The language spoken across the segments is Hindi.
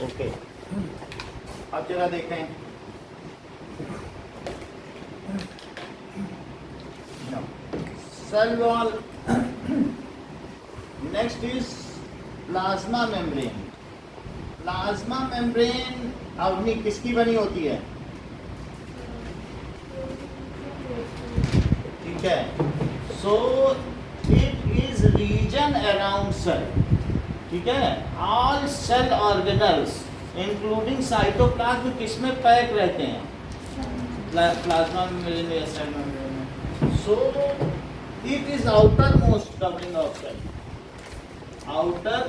ओके, अब जरा देखें। Cell wall. Next is plasma membrane. Plasma membrane अवनी किसकी बनी होती है? ठीक है, so it is region around cell. ठीक है, all cell organelles including cytoplasm किसमें पैक रहते हैं? प्लाज्मा मेम्ब्रेन या सेल मेम्ब्रेन में। So it is outermost covering of cell. Outer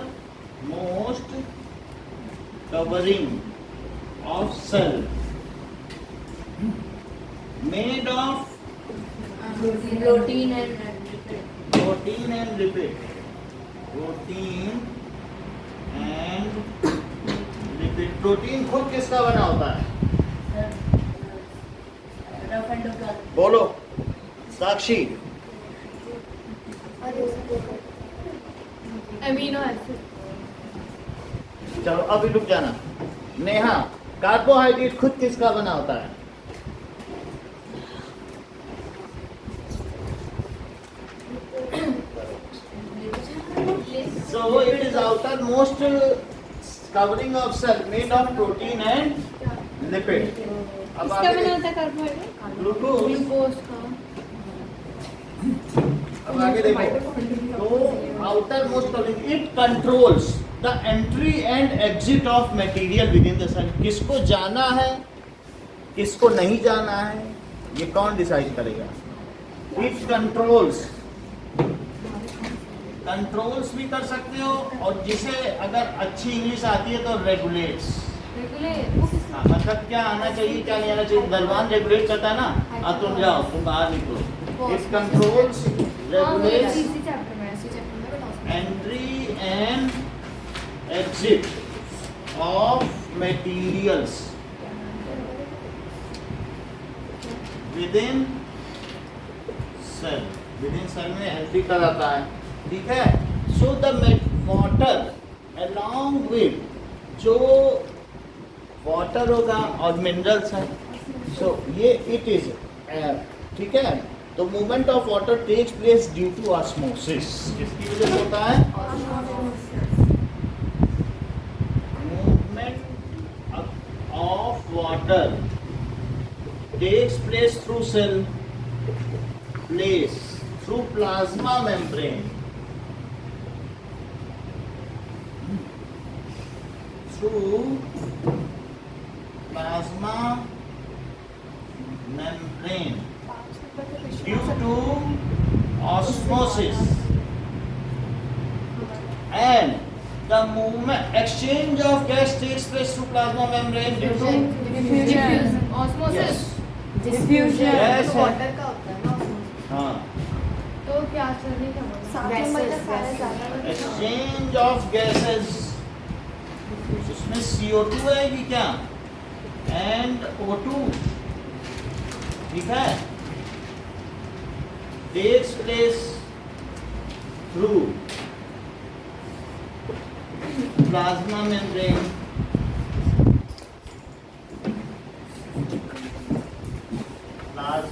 most covering of cell made of protein and lipid. Protein and lipid. Protein and lipid. Protein खुद किसका बना होता है? Rough and tough. बोलो साक्षी। Amino acid. चलो अभी रुक जाना। नेहा, कार्बोहाइड्रेट खुद किसका बना होता है? So it is outermost covering of cell made of protein and lipid. अब किसका आगे बना होता है कार्बोहाइड्रेट? ग्लूकोज। ग्लूकोज का। अब आगे देखो, तो outermost covering it controls the entry and exit of material within the cell. किसको जाना है, किसको नहीं जाना है, ये कौन डिसाइड करेगा? It controls. कंट्रोल्स भी कर सकते हो, और जिसे अगर अच्छी इंग्लिश आती है तो रेगुलेट्स। हाँ, मतलब क्या आना चाहिए क्या नहीं आना चाहिए। दरबान रेगुलेट करता है ना, तुम जाओ, तुम बाहर निकलो। It controls, regulates entry and exit of materials within cell. Within cell में एंट्री का जाता है। ठीक है, so the water along with जो वाटर होगा और मिनरल्स हैं, सो ये इट इज एयर। ठीक है, तो movement of water takes place due to osmosis. किसकी वजह से होता है? Movement of water takes place through cell, place through plasma membrane, through plasma membrane due to osmosis, and the movement exchange of gas takes place through plasma membrane due to diffusion. Osmosis. Diffusion. Yes, water का होता है ना osmosis। हाँ, तो क्या करने का मतलब? exchange of gases। उसमें CO2 आएगी क्या, एंड O2। ठीक है, takes place through plasma membrane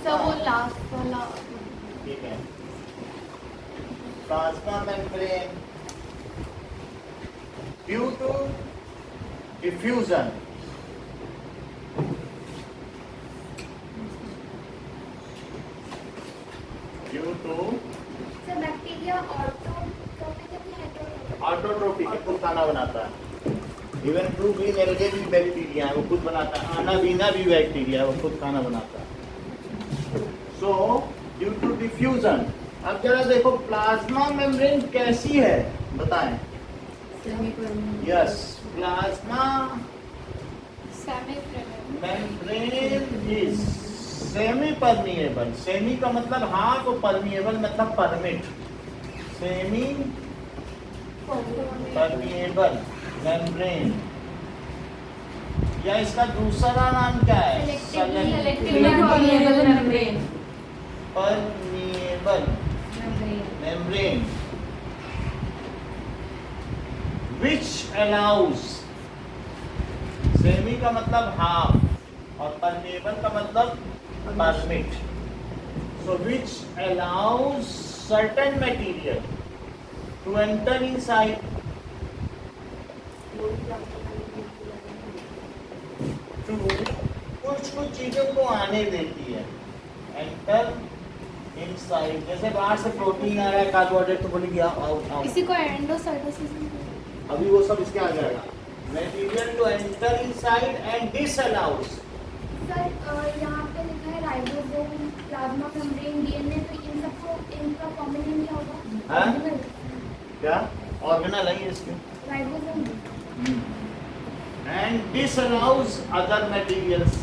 सब वो लास्ट वाला। ठीक है, plasma membrane due to diffusion due to bacteria autotrophic खुद खाना बनाता है। इवन ट्रू ग्रीन एल्गे भी बैक्टीरिया है, वो खुद बनाता है। आना बीना भी बैक्टीरिया है, वो खुद खाना बनाता है। So due to diffusion. अब जरा देखो प्लाज्मा मेम्ब्रेन कैसी है, बताएं। Yes, plasma membrane is semi permeable. Semi का मतलब हाफ, और परमिएबल मतलब परमिट। सेमी परमिएबल मेम्ब्रेन, या इसका दूसरा नाम क्या है? Permeable membrane. Permeable membrane which allows semi का मतलब हाफ और परमेबल का मतलब permit. So which allows certain material to enter inside. To कुछ चीजों को आने देती है. Enter inside. जैसे बाहर से प्रोटीन आ रहा है, कार्बोहाइड्रेट, तो बोलेगी आओ. इसी को एंडोसाइटोसिस अभी वो सब इसके आ जाएगा. Material to enter inside and disallows. Sir यहाँ पे लिखा है राइबोसोम, प्लाज्मा मेम्ब्रेन, डीएनए, तो इन सबको इनका कॉमन नेम क्या होगा? हाँ? क्या ऑर्गेनल है ये इसके. Ribosome. And disallows other materials.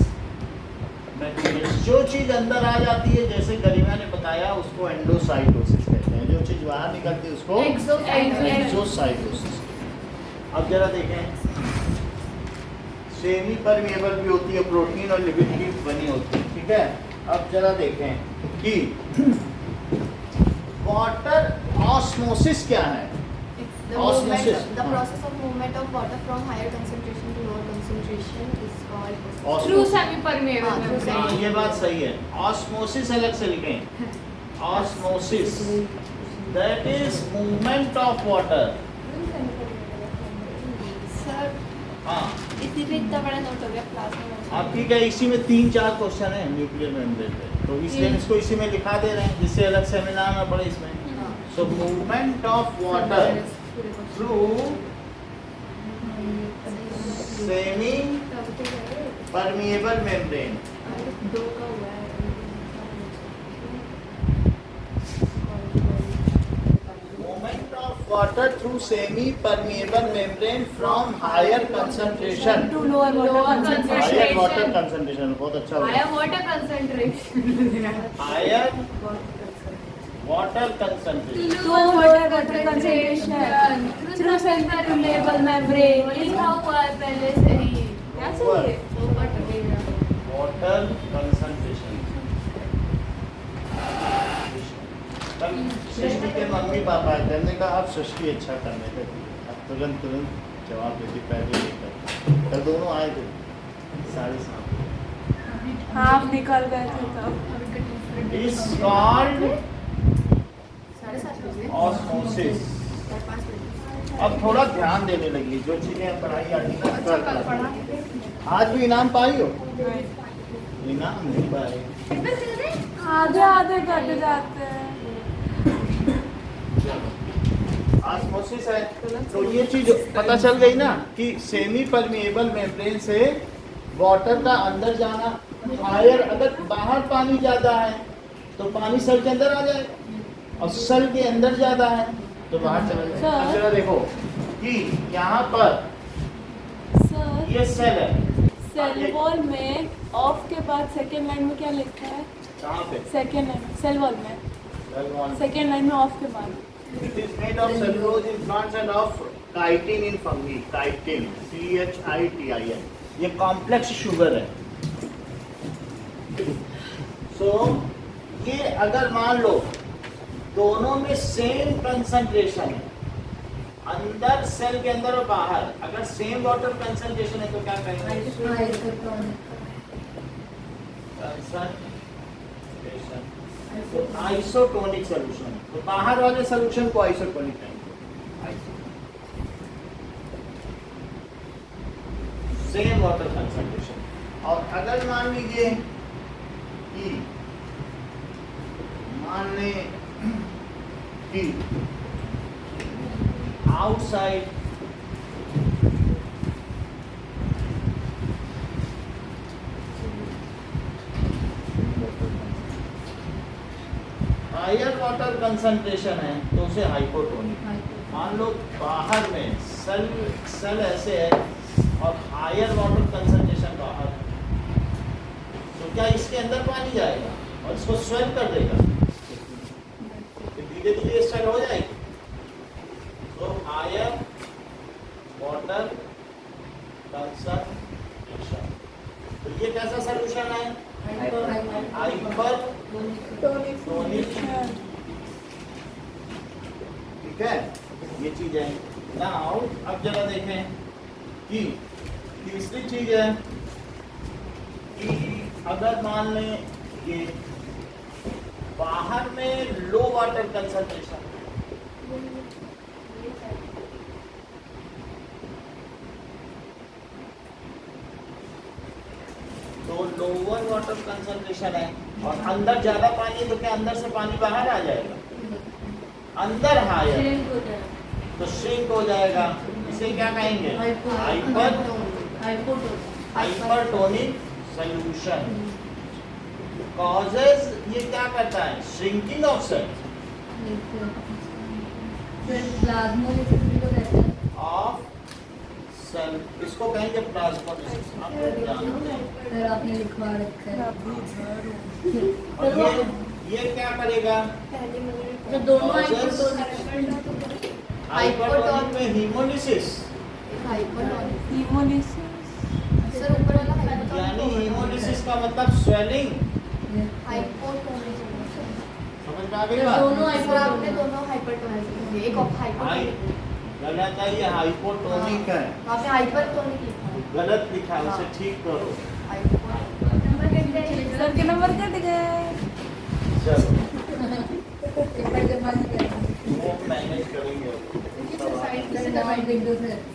जो चीज अंदर आ जाती है, जैसे गरिमा ने बताया, उसको एंडोसाइटोसिस कहते हैं. जो चीज बाहर निकलती है उसको एक्सोसाइटोसिस. अब जरा देखें, सेमी परमेबल भी होती है, प्रोटीन और लिपिड की बनी होती है. ठीक है. अब जरा देखें कि वाटर ऑस्मोसिस क्या है. Osmosis. The process of movement of water from higher concentration to lower concentration is called Osmosis. through semi-permeable हाँ, through membrane. हाँ, ये बात सही है. ऑस्मोसिस अलग से लिखें. Osmosis that is movement of water. Sir हाँ, इसी पे इतना बड़ा नोट हो गया प्लाज्मा. अब ठीक है. इसी में 3-4 क्वेश्चन है न्यूक्लियर मेम्ब्रेन पे, तो इसलिए इसको इसी में लिखा दे रहे हैं, जिससे अलग सेमिनार में पढ़े इसमें. So movement of water through semi permeable membrane. दो का हुआ है. Movement of water through semi-permeable membrane from higher concentration To lower higher concentration. water concentration. बहुत अच्छा Higher हुआ. water concentration. Higher water concentration. Lower water concentration. Through semi-permeable membrane. लिखा हुआ है पहले से ही. क्या चाहिए? Water concentration. तब सृष्टि के मम्मी पापा आए थे, हमने कहा आप सृष्टि अच्छा करने लगी. अब तुरंत जवाब देती, पहले नहीं करती. कल दोनों आए थे 7:30. हाफ निकल गए थे तब. Is called osmosis. अब थोड़ा ध्यान देने लगी, जो चीजें हम पढ़ाई आती हैं कल पढ़ा. आज भी इनाम पाई हो? इनाम नहीं पाए. आधे आधे करते जाते हैं. ऑस्मोसिस है. तो ये चीज पता चल गई ना कि सेमी परमेबल मेम्ब्रेन से वाटर का अंदर जाना. हायर, अगर बाहर पानी ज्यादा है तो पानी सेल के अंदर आ जाएगा, और सेल के अंदर ज्यादा है तो बाहर चला जाएगा. अब जरा देखो कि यहाँ पर सर ये सेल है. सेल वॉल में ऑफ के बाद सेकेंड लाइन में क्या लिखा है? कहाँ पे? सेकेंड लाइन सेल वॉल में Cell wall. सेकेंड लाइन में ऑफ के बाद. It is made of cellulose in plants and of chitin in fungi. Chitin, CHITIN. ये कॉम्प्लेक्स शुगर है. सो ये अगर मान लो दोनों में सेम कंसंट्रेशन है, अंदर सेल के अंदर और बाहर अगर सेम वाटर कंसंट्रेशन है तो क्या कहेंगे? कंसंट्रेशन. Isotonic solution. तो बाहर वाले सॉल्यूशन को आइसोटोनिक कहेंगे. Same water concentration. और अगर मान लीजिए कि मान लें कि आउटसाइड हायर वाटर कंसंट्रेशन है तो उसे हाइपोटोनिक. मान लो बाहर में सेल ऐसे है और हायर वाटर कंसंट्रेशन बाहर है, तो क्या इसके अंदर पानी जाएगा और इसको स्वेल कर देगा? धीरे धीरे स्वेल हो जाएगी. तो हायर वाटर कंसंट्रेशन. तो ये कैसा सॉल्यूशन है? हाइपरटोनिक. ठीक है, ये चीज है. नाउ अब जरा देखें कि तीसरी चीज है कि अगर मान लें ये बाहर में लो वाटर कंसंट्रेशन, तो लोअर वाटर कंसंट्रेशन है और अंदर ज्यादा पानी है, तो क्या अंदर से पानी बाहर आ जाएगा? अंदर हायर तो श्रिंक हो जाएगा। इसे क्या कहेंगे? Hypertonic solution. कॉजेज ये क्या करता है? Shrinking of cell of cell, इसको कहेंगे प्लाज्मोलिसिस। आप लोग जानते हैं। आपने लिखवा रखा है। और ये क्या करेगा? तो दोनों हाइपरटोनिक में हीमोलिसिस, सर ऊपर वाला यानी हीमोलिसिस का मतलब स्वेलिंग। समझ में आ गई बात? आपने दोनों हाइपरटोनिक, एक हाइपर, गलत है, ये हाइपोटोनिक है। आपने हाइपरटोनिक लिखा, गलत लिखा है, उसे ठीक करो। सर के नंबर कट गए। चलो वो मैनेज करेंगे।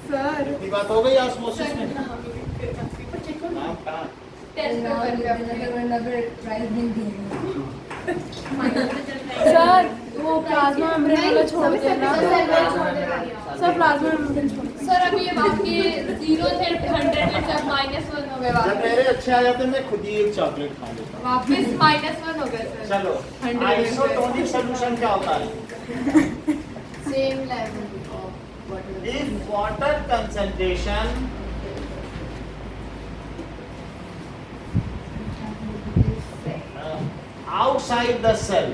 सर इतनी बात हो गई ऑस्मोसिस में? नाम कहाँ? सर वो प्लाज्मा मेम्ब्रेन वाला छोड़ देना। सर प्लाज्मा मेम्ब्रेन छोड़ देना। सर अभी ये बाकी 0 थे 100 में जब -1 हो गए, जब मेरे अच्छे आ जाते मैं खुद ही एक चॉकलेट खा लेता हूँ। वापस -1 हो गए सर। चलो आइसोटोनिक सॉल्यूशन क्या होता है? Same level of water. If water concentration outside the cell,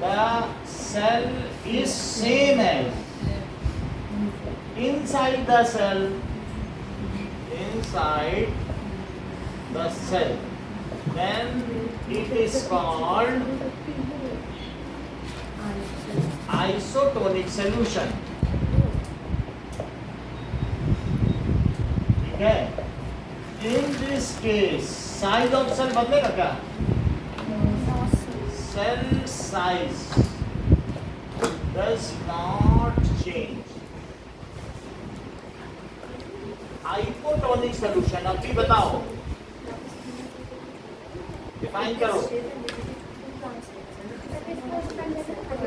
the cell is same as inside the cell, then it is called isotonic solution. ठीक है? In this case size of cell बदलेगा क्या? Cell size does not change. Hypotonic solution, अब भी बताओ, डिफाइन करो।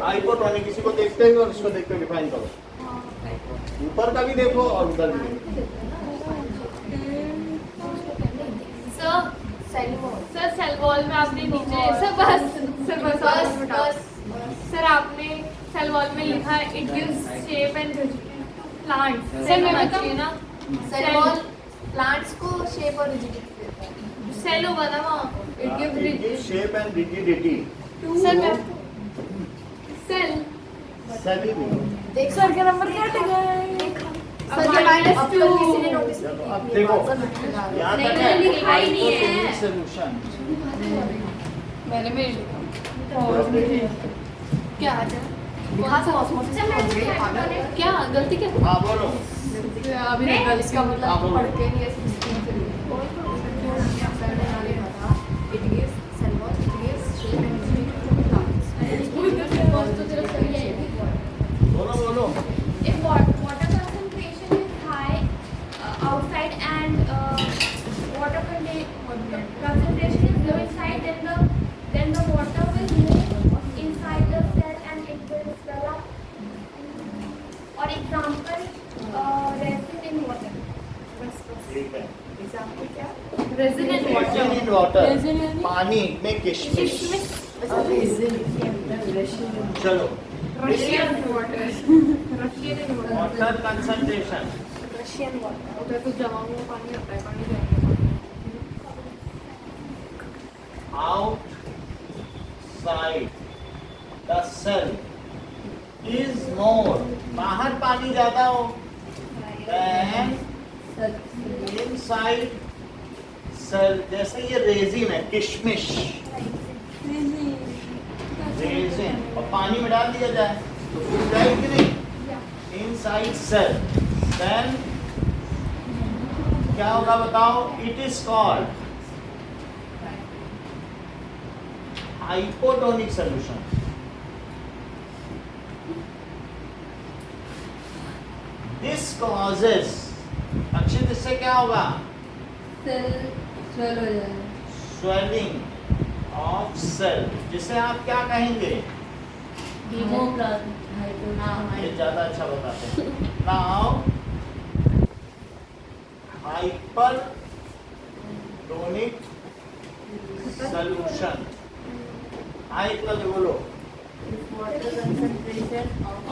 हाइपोटोनिक, किसी को देखते हुए और इसको देखते हुए डिफाइन करो। ऊपर का भी देखो और उधर भी देखो। सर सेल वॉल में आपने नीचे सर आपने सेल वॉल में लिखा है it gives shape and plant. Sir मैं बताऊं ना, सेल वॉल प्लांट्स को शेप और रिजिडिटी देता है। सेल होगा ना वहाँ, it gives shape and rigidity. Sir मैं सेल सभी भी देख सर के नंबर कट गए। सर के -2 किसी ने नोटिस चलो, अब देखो यहाँ तक है लिखा ही नहीं है। Hypotonic solution. मैंने भी क्या आ जाए कहाँ से ऑस्मोसिस क्या गलती क्या? हाँ बोलो। अभी निकल इसका हाँ, मतलब बोलो। पढ़ के नहीं बोलो बोलो। If water concentration is high outside and water concentration is low inside, then the water will move inside the cell and it will swell up. For example, resin in water. ठीक है। Example क्या? Resin and Resin in water, Resin in- पानी में किशमिश। चलो Russian water. Russian in water. Water concentration Russian water. उधर तो जमा हुआ पानी होता है, पानी जाएगा। outside the cell is more, बाहर पानी ज्यादा हो than inside cell। जैसे ये रेजिन है, किशमिश रेजिन, और पानी में डाल दिया जाए तो फूल जाएगी कि नहीं? Yeah. inside cell, then क्या होगा बताओ? It is called hypotonic solution. This causes, अक्षित इससे क्या होगा? सेल स्वेल हो जाएगा। स्वेलिंग ऑफ सेल, जिसे आप क्या कहेंगे? हीमोप्लाज्म। ये ज्यादा अच्छा बताते हैं। Now hypertonic solution. High plus बोलो।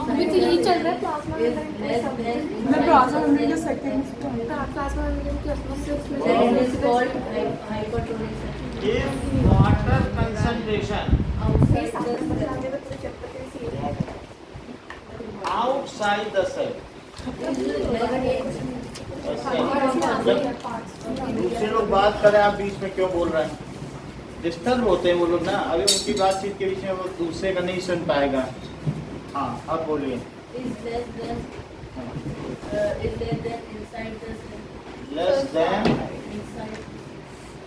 अभी तो यही चल रहा है प्लाज्मा मेम्ब्रेन। मैं प्लाज्मा मेम्ब्रेन के सेकंड प्लाज्मा मेम्ब्रेन की That is called If water concentration outside the cell, दूसरे लोग बात करें, आप बीच में क्यों बोल रहे हैं? डिस्टर्ब होते हैं वो लोग ना, अभी उनकी बातचीत के बीच में वो दूसरे का नहीं सुन पाएगा। हाँ, अब बोलिए। Less than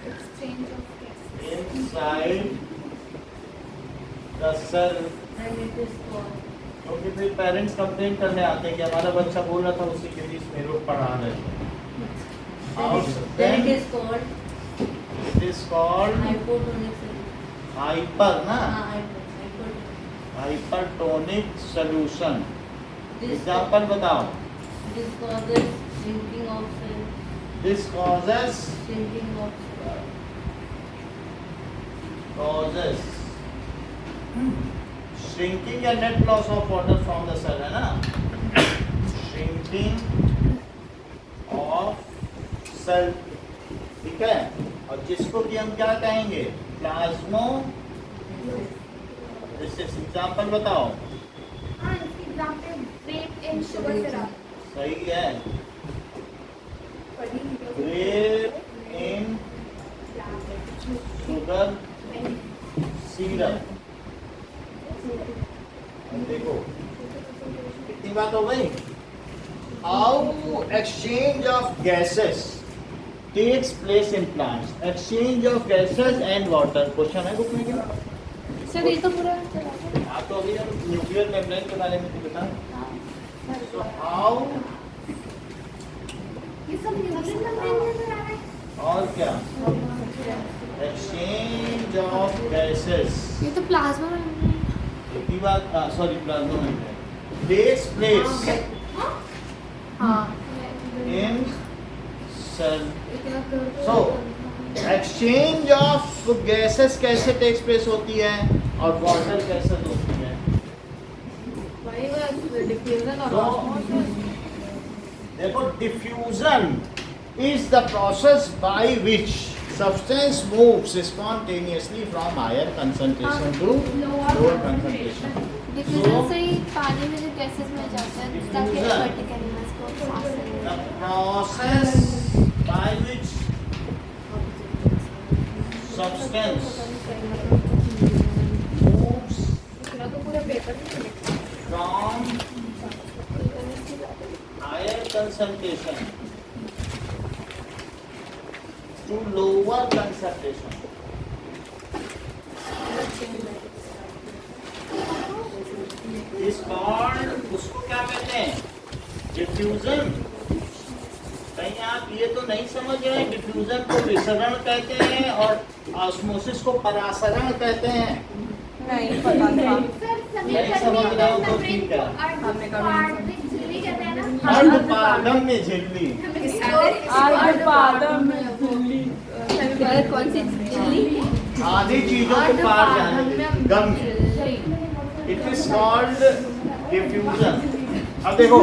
Exchange of gases. inside the cell। क्योंकि फिर पेरेंट्स कंप्लेन करने आते हैं कि हमारा बच्चा बोल रहा था, उसी के बीच में लोग पढ़ा रहे थे। Then it is called It is called hypotonic solution. hyper ना, hypotonic. hypertonic solution। This example बताओ। this causes shrinking of cell. This causes Shrinking of cell. shrinking या net loss of water from the cell, है ना? Shrinking of cell, ठीक है? और जिसको कि हम क्या कहेंगे? प्लाज्मो। जैसे एग्जाम्पल बताओ। हाँ, इसकी example grape in sugar syrup. सही है। Grape in sugar syrup. देखो कितनी बात हो गई। How exchange of gases takes place in plants. Exchange of gases and water. Question है बुक में क्या? सर ये तो पूरा आप तो अभी हम न्यूक्लियर मेम्ब्रेन के बारे में तो बता। सो हाउ, ये सब न्यूक्लियर मेम्ब्रेन में नजर आ रहा है। और क्या? Exchange of gases. ये तो प्लाज्मा मेम्ब्रेन। की बात, sorry, plasma membrane takes place हाँ in cell. So exchange of gases कैसे टेक्स प्लेस होती है और वाटर कैसे होती है? देखो, diffusion is the process by which substance moves spontaneously from higher concentration to lower concentration. Diffusion से ही पानी में जो गैसेस मिल जाते हैं ताकि diffusion, वर्टिकल इसको सांस लेने the process by which substance moves from higher concentration to lower concentration is called, उसको क्या कहते हैं? डिफ्यूजन। कहीं आप ये तो नहीं समझ रहे, डिफ्यूजन को विसरण कहते हैं और ऑस्मोसिस को परासरण कहते हैं। नहीं पता था। सर नहीं समझ रहे हो तो ठीक है। अर्धपारगम्य झिल्ली कहते हैं ना। अर्धपारगम्य झिल्ली। अर्धपादम में झिल्ली। कौन सी झिल्ली? आधी चीजों को पार जाने गम्य। It is called diffusion. अब देखो,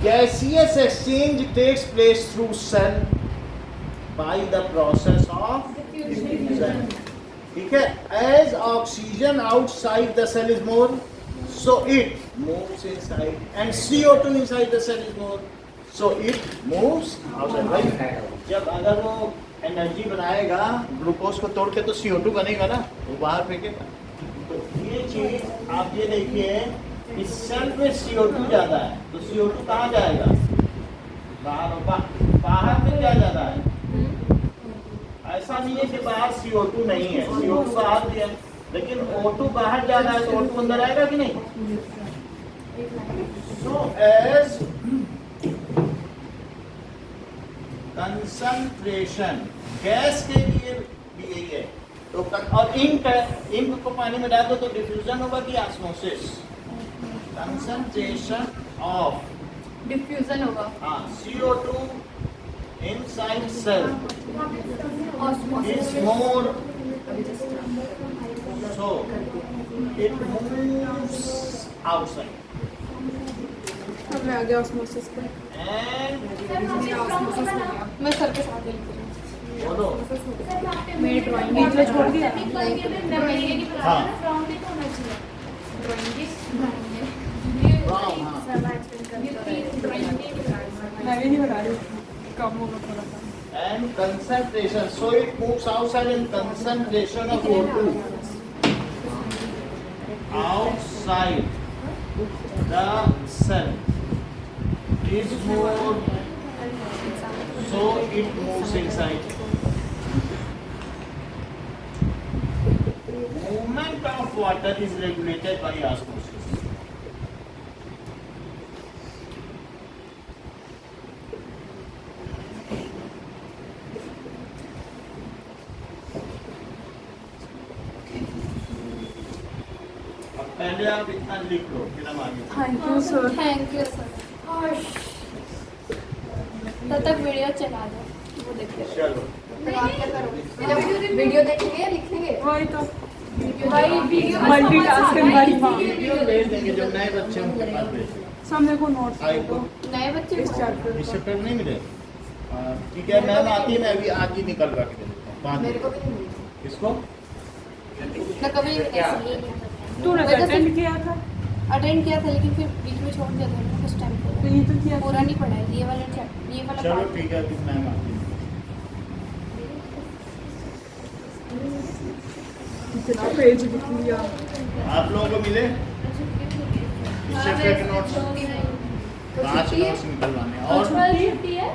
gaseous exchange takes place through cell by the process of diffusion. ठीक है? As oxygen outside the cell is more, so it moves inside, and CO2 inside the cell is more, so it moves outside. Right? जब अगर वो एनर्जी बनाएगा, ग्लूकोज को तोड़ के तो CO2 बनेगा ना, वो बाहर फेंकेगा। तो ये चीज आप ये देखिए, इस सेल में CO2 ज्यादा है, तो CO2 कहाँ जाएगा? बाहर में क्या ज्यादा है? ऐसा नहीं है कि बाहर CO2 नहीं है, CO2 बाहर भी है, लेकिन O2 बाहर ज्यादा है तो O2 अंदर आएगा कि नहीं? So as कंसंट्रेशन गैस के लिए भी यही है, तो और इंक को पानी में डाल दो तो डिफ्यूजन होगा कि ऑस्मोसिस? कंसंट्रेशन ऑफ डिफ्यूजन होगा। हाँ, CO2 inside cell is more, so it moves outside अब मैं आ गया ऑस्मोसिस पे। and मैं सर के साथ लिख बोलो मेरी ड्राइंग बीच में छोड़ दिया। हाँ फ्रॉम भी तो होना चाहिए। wrong, हाँ मैं भी नहीं बता रही कम होगा थोड़ा सा। and concentration, so it moves outside and concentration of O2 outside the cell is more, so it moves inside. Movement of water is regulated by osmosis. अब पहले आप इतना लिख लो फिर हम आगे thank you sir. Thank you sir. तब तक वीडियो चला दो, वो देखते रहो। चलो फिर आप क्या करोगे? वीडियो देखेंगे या लिखेंगे? वही तो भाई वीडियो मल्टीटास्किंग वाली बात। वीडियो भेज देंगे जो नए बच्चे हैं उनके पास भेज देंगे। सब मेरे को नोट्स दे दो नए बच्चे इस चैप्टर इस चैप्टर नहीं मिले? ठीक है, मैम आती है, मैं अभी आज ही निकलवा के दे देता हूँ 5 मेरे को भी नहीं मिली। इसको मैं कभी ऐसे नहीं तूने मैं जैसे- अटेंड किया था अटेंड किया था, लेकिन फिर बीच में छोड़ दिया था ना कुछ टाइम तो पे। ये तो किया पूरा नहीं पढ़ा है ये वाला चैप्टर, ये वाला चलो पार्ट। ठीक है, अभी मैम आती है। इतना पेज लिख लिया। आप लोगों को मिले इस चैप्टर के नोट्स? 5 नोट्स निकलवाने हैं। और छुट्टी है?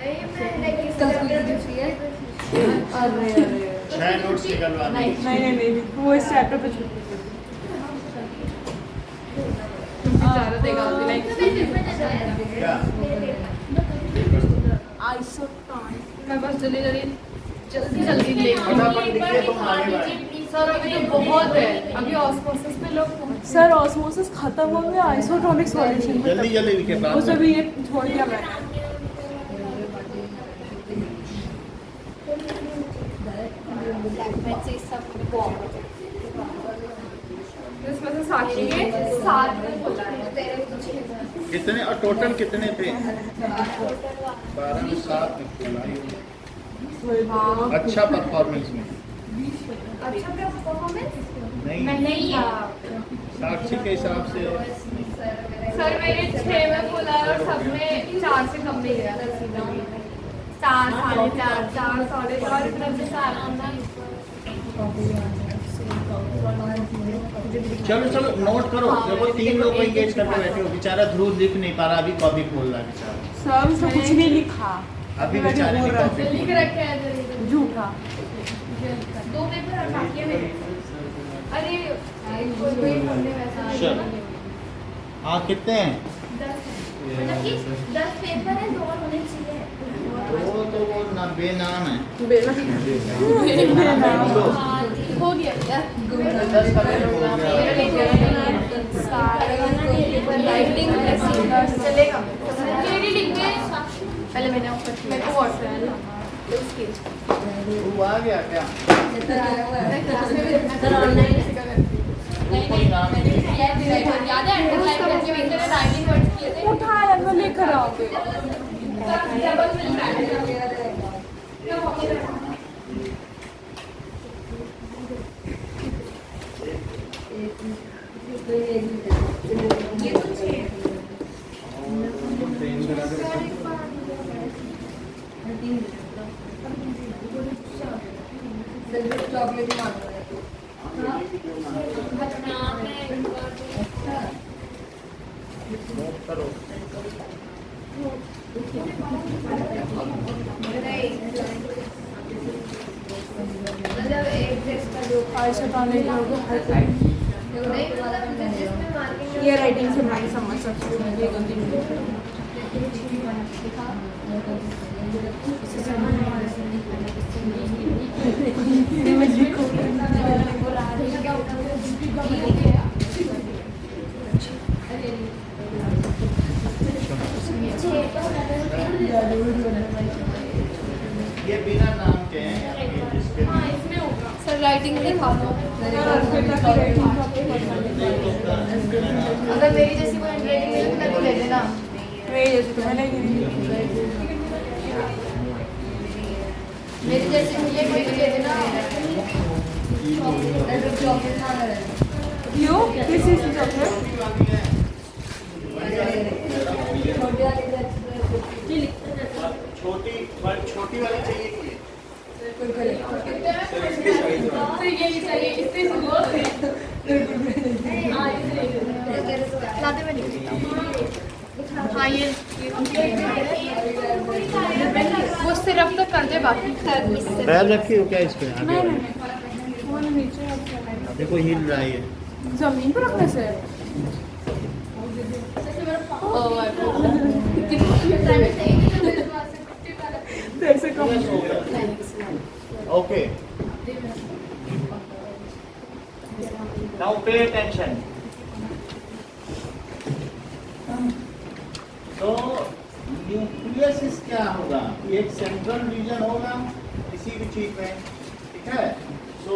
अरे 6 नोट्स निकलवाने हैं। नहीं वो इस चैप्टर पे छुट्टी ज़्यादा देगा क्या? मैं बस जल्दी ले फटाफट लिखिए, तुम आगे बढ़ो। सर अभी तो बहुत है, अभी ऑस्मोसिस पे लोग पहुंच। सर ऑस्मोसिस खत्म हो गया आइसोटोनिक सॉल्यूशन जल्दी जल्दी लिखिए, उस प्राप्त अभी ये छोड़ दिया मैंने। से सब इसमें से साक्षी के 7 में बोला है। कितने और टोटल कितने थे? 12 में 7 निकला। अच्छा परफॉर्मेंस में अच्छा परफॉर्मेंस नहीं, नहीं साक्षी के हिसाब से सर मेरे 6 में बोला है और सब में 4 से कम नहीं गया। 4, 4.5, 4, 4.5 इतना से सारा चलो नोट करो। देखो 3 लोग को एंगेज करके बैठे हो, बेचारा ध्रुव लिख नहीं पा रहा, अभी कॉपी खोल रहा है बेचारा। सर से कुछ नहीं लिखा अभी बेचारे की कॉपी लिख खोल रखे हैं जल्दी। झूठा। 2 पेपर और बाकी है मेरे। अरे कोई हमने वैसा नहीं चलो। हाँ कितने हैं? 10 मतलब कि 10 पेपर है, 2 और होने चाहिए। वो तो वो ना बेनाम है। बेला दो। हो गया क्या? 10 का पेपर हो गया। राइटिंग चलेगा। मेरी लिख दे पहले मैंने मेरे को व्हाट्सएप तू आ गया क्या? याद है अंडरलाइन करके मैंने राइटिंग वर्ड्स किए थे। उठाया तो लेकर आओगे। डबल मिलता है। ये तो 6 चॉकलेट नोट करो। मतलब एक ड्रेस का जो आयशा खाने की होगी नहीं मतलब जिसमें मार्किंग ये राइटिंग से नहीं समझ सकती हूँ ये गलती नहीं ये बिना नाम के हैं इसके हाँ इसमें होगा सर राइटिंग दिखा दो अगर मेरी जैसी कोई हैंडराइटिंग मिले तो मैं भी ले लेना मेरी जैसे तो मैंने मेरी जैसी मिले कोई भी ले लेना चॉकलेट ना यू दिस इज चॉकलेट छोटी वाली चाहिए कि ये? लाते मैं निकलता हूँ हाँ ये वो सिर्फ तो कर दे बाकी इससे बैल रखी हो क्या इस पे आगे नहीं वाले? नहीं वो नीचे देखो हिल रहा है ये। जमीन पर रखने से तेरे से कम Okay. Now pay attention. तो न्यूक्लियस क्या होगा? एक सेंट्रल रीजन होगा किसी भी चीज में, ठीक है? So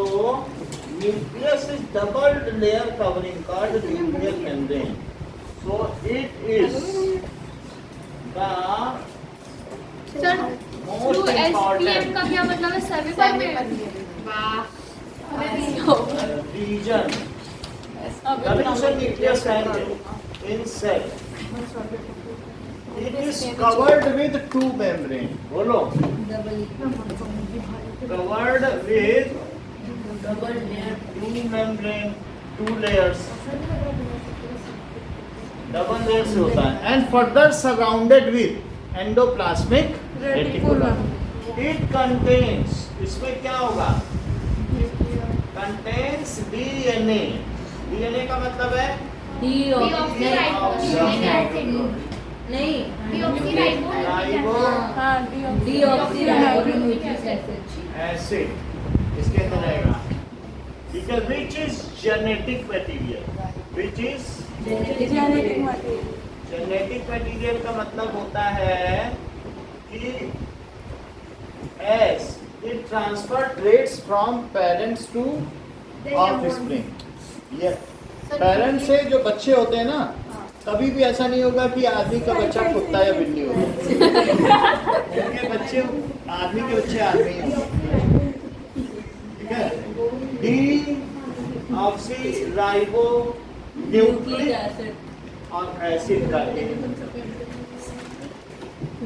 nucleus is double layer covering called nuclear membrane. So it is the sir most SPM important का क्या मतलब है सेमीपरमेंट वाह region. Coming to nucleus membrane in cell. It is covered with two membrane. बोलो. Covered with two membrane, two layers. Double layers से होता है. And further surrounded with endoplasmic reticulum. It contains, इसमें क्या होगा? Contains DNA. DNA का मतलब है राइबो हाँ एसिड इसके अंदर रहेगा, ठीक है? Which is genetic material. Which is genetic material genetic material का मतलब होता है कि as it transfer traits from parents to offspring. ये पेरेंट्स से जो बच्चे होते हैं ना, कभी भी ऐसा नहीं होगा कि आदमी का बच्चा कुत्ता या बिल्ली होगा। उनके बच्चे आदमी के बच्चे आदमी ही होंगे, ठीक है? डी ऑक्सी राइबो न्यूक्लिक और एसिड का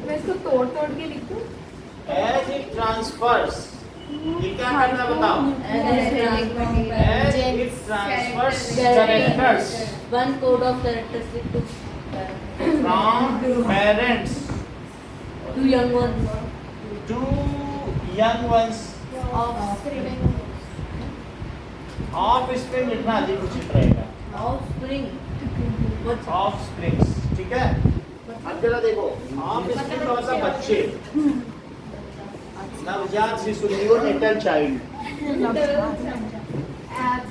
मैं इसको तोड़ तोड़ के लिखूं एज इट ट्रांसफर्स, ये क्या करना बताओ? As it transfers characters One code of characteristic to from parents two young ones. to young ones of spring लिखना अधिक उचित रहेगा। Offspring. ऑफ स्प्रिंग्स, ठीक है? अब जरा देखो, ऑफ स्प्रिंग का मतलब बच्चे, नवजात शिशु, नियोनेटल चाइल्ड।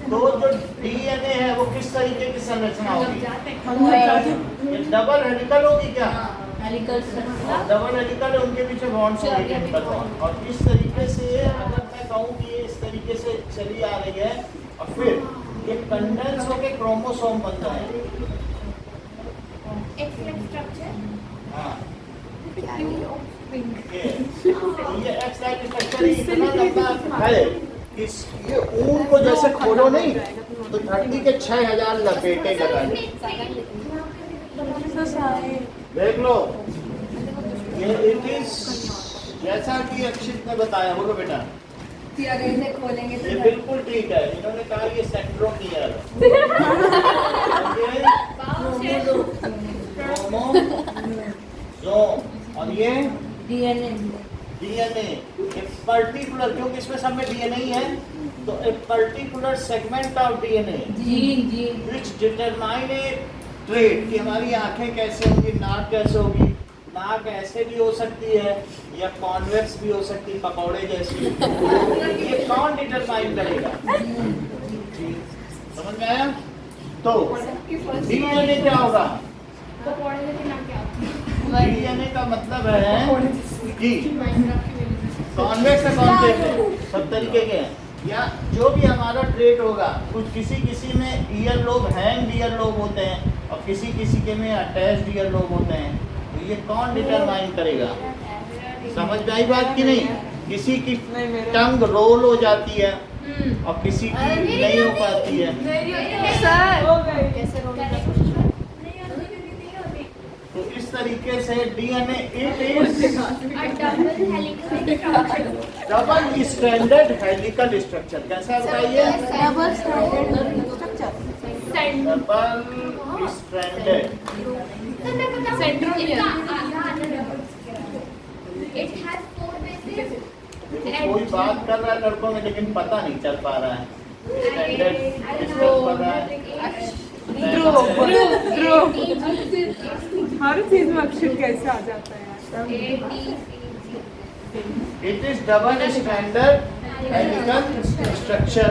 तो जो डीएनए है वो किस तरीके की संरचना होगी? ये डबल हेलिकल होगी क्या? Helical structure. डबल हेलिकल है, उनके पीछे बॉन्ड्स होंगे केमिकल बॉन्ड, और इस तरीके से अगर मैं कहूँ कि ये इस तरीके से चली आ रही है और फिर ये कंडेंस होके क्रोमोसोम बन जाएंगे। Excellent structure. हाँ, ये एक्स लाइक स्ट्रक्चर इतना लंबा है कि ये ऊन को जैसे खोलो नहीं तो धरती के 6000 लपेटे लगाए। देख लो, ये इट इज जैसा कि अक्षित ने बताया। बोलो बेटा, फिर अगर इसे खोलेंगे ये बिल्कुल ठीक है। इन्होंने कहा ये सेंट्रोमियर क्रोमोसोम ये DNA. डीएनए ए पर्टिकुलर, क्योंकि इसमें सब में डीएनए ही है, तो a particular segment of DNA Gene. Which determine A trait कि हमारी आंखें कैसे होंगी, नाक कैसे होगी। नाक ऐसे भी हो सकती है या कॉन्वेक्स भी हो सकती है, पकौड़े जैसी। ये कौन डिटरमाइन करेगा? समझ में आया? तो डीएनए क्या होगा? डीएनए का मतलब है कि कॉन्वेक्स है, कौन से हैं? सब तरीके के हैं, या जो भी हमारा ट्रेट होगा, कुछ किसी में ear lobe hang ear lobe होते हैं और किसी के में अटैच्ड ईयर लोब होते हैं, तो ये कौन डिटरमाइन करेगा? समझ में आई बात कि नहीं? किसी की टंग रोल हो जाती है और किसी की नहीं हो पाती है। तो इस तरीके से DNA it is double standard helical structure. कैसा बताइए? Double standard. कोई बात कर रहा है लड़कों में, लेकिन पता नहीं चल पा रहा है। हर चीज में अक्षर कैसे आ जाता है यार? It is double standard helical structure.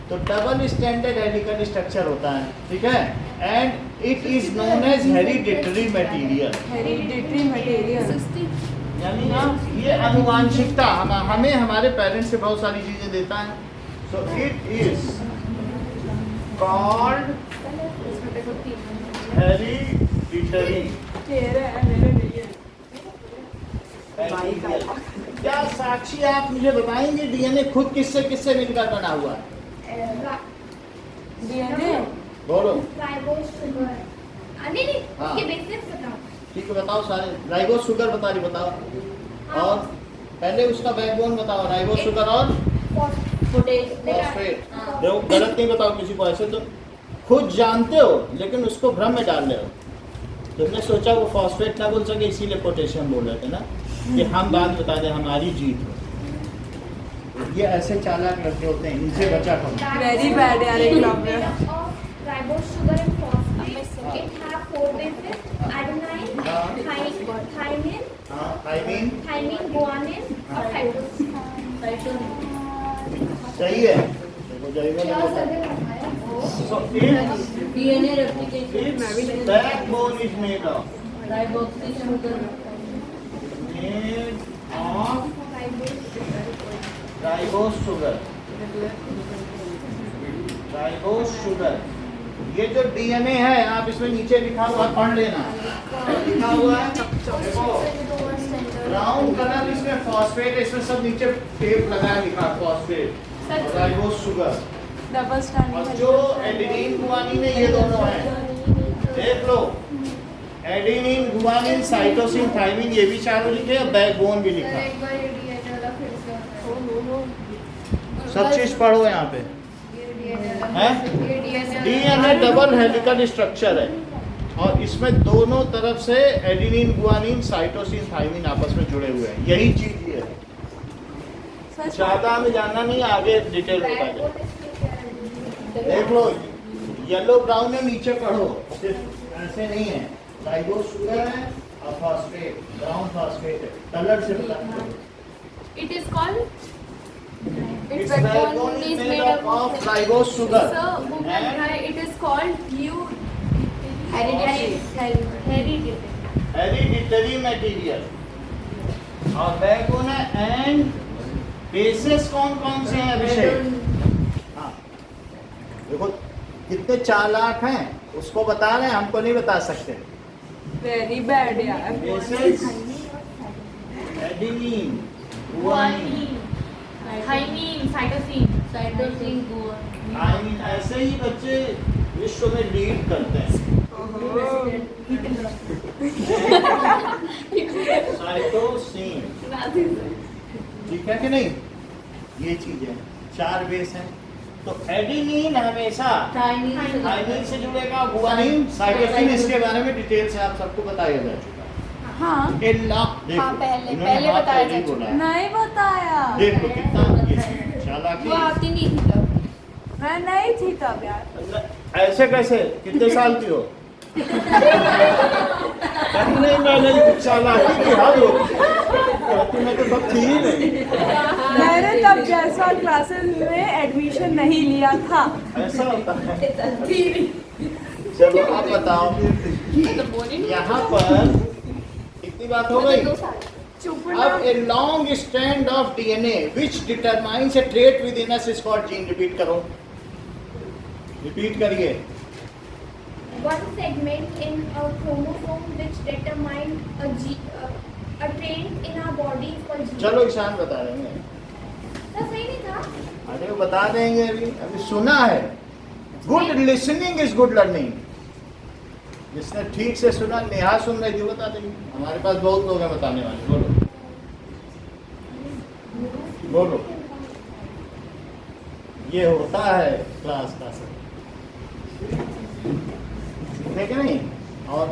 तो डबल स्टैंडर्ड हेलिकल स्ट्रक्चर होता है, ठीक है। And it is known as hereditary material. Hereditary material यानी ना ये आनुवांशिकता हमें हमारे पेरेंट्स से बहुत सारी चीजें देता है। So it is called hereditary. क्या साक्षी आप मुझे बताएंगे डीएनए खुद किससे किससे मिलकर बना हुआ है? डीएनए बोलो। नहीं हाँ। ये बेसिक्स बताओ। ठीक है, बताओ सारे। राइबोस शुगर बता रही, बताओ। और पहले उसका बैकबोन बताओ। राइबोस शुगर और फॉस्फेट। देखो गलत नहीं बताओ किसी को, ऐसे तो खुद जानते हो लेकिन उसको भ्रम में डाल रहे हो। तुमने सोचा वो फॉस्फेट ना बोल सके, इसीलिए पोटेशियम बोल रहे थे ना, कि हम बात बता दें, हमारी जीत हो। ये ऐसे चालाक लड़के होते हैं, इनसे बचा करो। वेरी बैड यार एक Ribose sugar and phosphate. It have 4 bases: adenine, thymine, thymine, guanine, और cytosine. सही है। देखो जाइए ना बोलो। So DNA replication. its backbone is made of Riboxy sugar. Ribose sugar. Ribose sugar, ये जो डीएनए है आप इसमें नीचे लिखा हुआ पढ़ लेना। लिखा हुआ है देखो, ब्राउन कलर इसमें फॉस्फेट है, इसमें सब नीचे टेप लगा लिखा फॉस्फेट और राइबोस शुगर। डबल और स्टैंडर्ड जो एडेनिन गुआनिन है, ये दोनों है। देख लो, एडेनिन गुआनिन साइटोसिन थायमिन, ये भी चारों लिखे, बैकबोन भी लिखा। सब चीज पढ़ो यहाँ पे। डीएनए डबल हेलिकल स्ट्रक्चर है और इसमें दोनों तरफ से एडेनिन गुआनिन साइटोसिन थायमिन आपस में जुड़े हुए हैं। यही चीज ये है, ज्यादा हमें जानना नहीं, आगे डिटेल होता है। देख लो, येलो ब्राउन है, नीचे पढ़ो, सिर्फ ऐसे नहीं है। राइबोस शुगर है और फॉस्फेट, ब्राउन फॉस्फेट है, कलर से पता। It is called. Its backbone is made up of ribose sugar. So, and it is called hereditary material. और बैकबोन है एंड बेसेस कौन कौन से हैं अभिषेक? हाँ देखो कितने चालाक हैं, उसको बता रहे हैं, हमको नहीं बता सकते। वेरी बैड यार। Bases adenine guanine Thymine, cytosine. Cytosine, guanine. Thymine, ऐसे ही बच्चे विश्व में लीड करते हैं। साइटोसिन, ठीक है कि नहीं? ये चीज है, 4 बेस हैं। तो एडेनिन हमेशा थायमिन से जुड़ेगा, गुआनिन साइटोसिन, इसके बारे में डिटेल से आप सबको बताया जा चुका है। हाँ ए लॉन्ग, हाँ, पहले बताया जा चुका है। नहीं बताया। देखो कितना चालाकी। वो आती नहीं थी तब। मैं नहीं थी तब यार। ऐसे कैसे, कितने साल की हो? नहीं मैं नहीं, चालाकी की हद होती है। मैं तो तब थी ही नहीं। मैंने तब जैसा क्लासेस में एडमिशन नहीं लिया था। ऐसा होता है। चलो आप बताओ, यहाँ पर इतनी बात हो गई। अब a long strand of DNA which determines A trait with in us is called gene. Repeat करो, रिपीट करिए। One segment in a chromosome which determine a trait in our body is called gene. चलो ईशान बता देंगे। तो सही नहीं था? अरे वो बता देंगे, अभी सुना है। Good listening is good learning. जिसने ठीक से सुना, नेहा सुन रही थी, बता देंगे। हमारे पास बहुत लोग हैं बताने वाले। बोलो बोलो, ये होता है क्लास का सब, ठीक है नहीं? और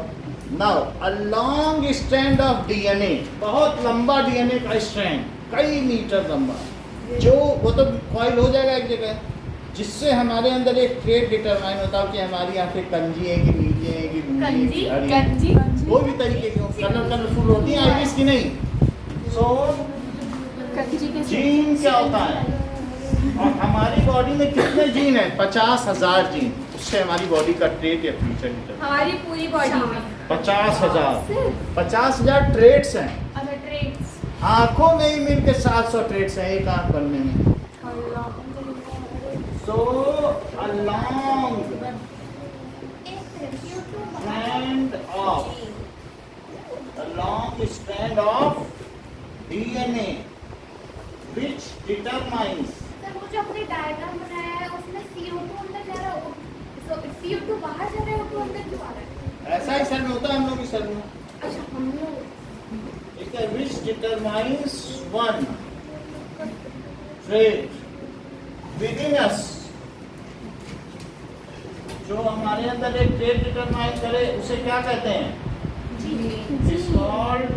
now a long strand of DNA, बहुत लंबा डीएनए का स्ट्रैंड, कई मीटर लंबा, जो वो तो कॉइल हो जाएगा एक जगह, जिससे हमारे अंदर एक ट्रेट डिटरमाइन होता है कि हमारी आंखें कंजी है कि नीचे है कि कंजी, हरी है। कंजी, कोई भी तरीके की कलरफुल होती है, आइरिस की नहीं। सो जीन क्या होता है? और हमारी बॉडी में कितने जीन है? 50,000 जीन। उससे हमारी बॉडी का ट्रेट या फीचर डिटरमाइन। हमारी पूरी बॉडी में 50,000 50,000 ट्रेट्स हैं। अच्छा ट्रेट्स। आंखों में ही मिलकर 700 ट्रेट्स हैं एक आंख बनने में। So a long strand of DNA which determines। Sir वो जो आपने डायग्राम बनाया है उसमें CO2 अंदर जा रहा है, CO2 बाहर जा रहा है, O2 अंदर क्यों आ रहा है? ऐसा ही सर में होता है हम लोग के सर में। अच्छा हम लोग ठीक है, which determines one trait within us। जो हमारे अंदर एक ट्रेट डिटरमाइन करे उसे क्या कहते हैं? It's called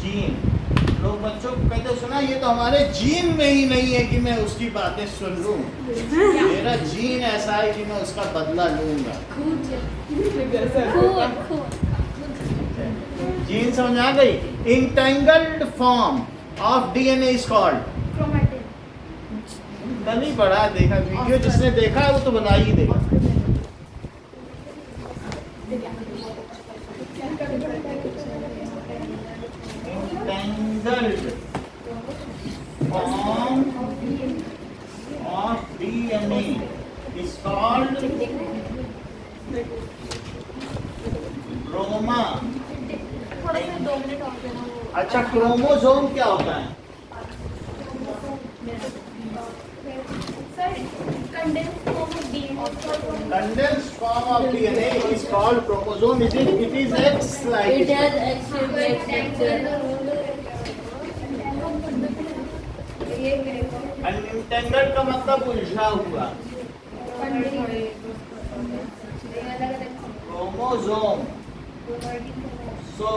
gene. लोग बच्चों को कहते सुना, ये तो हमारे जीन में ही नहीं है कि मैं उसकी बातें सुन लूं। मेरा जीन ऐसा है कि मैं उसका बदला लूंगा। जीन समझ आ गई? Entangled form of DNA is called chromatin. नहीं पढ़ा, देखा वीडियो, जिसने देखा है वो तो बना ही देगा। Entangled form of DNA is called chroma. थोड़ा सा 2 मिनट और देना। अच्छा, क्रोमोसोम क्या होता है? Sir condensed form of DNA. Condensed form of DNA is called chromosome. It is X-like. It has X-shaped structure. Unentangled का मतलब उलझा हुआ। Chromosome. So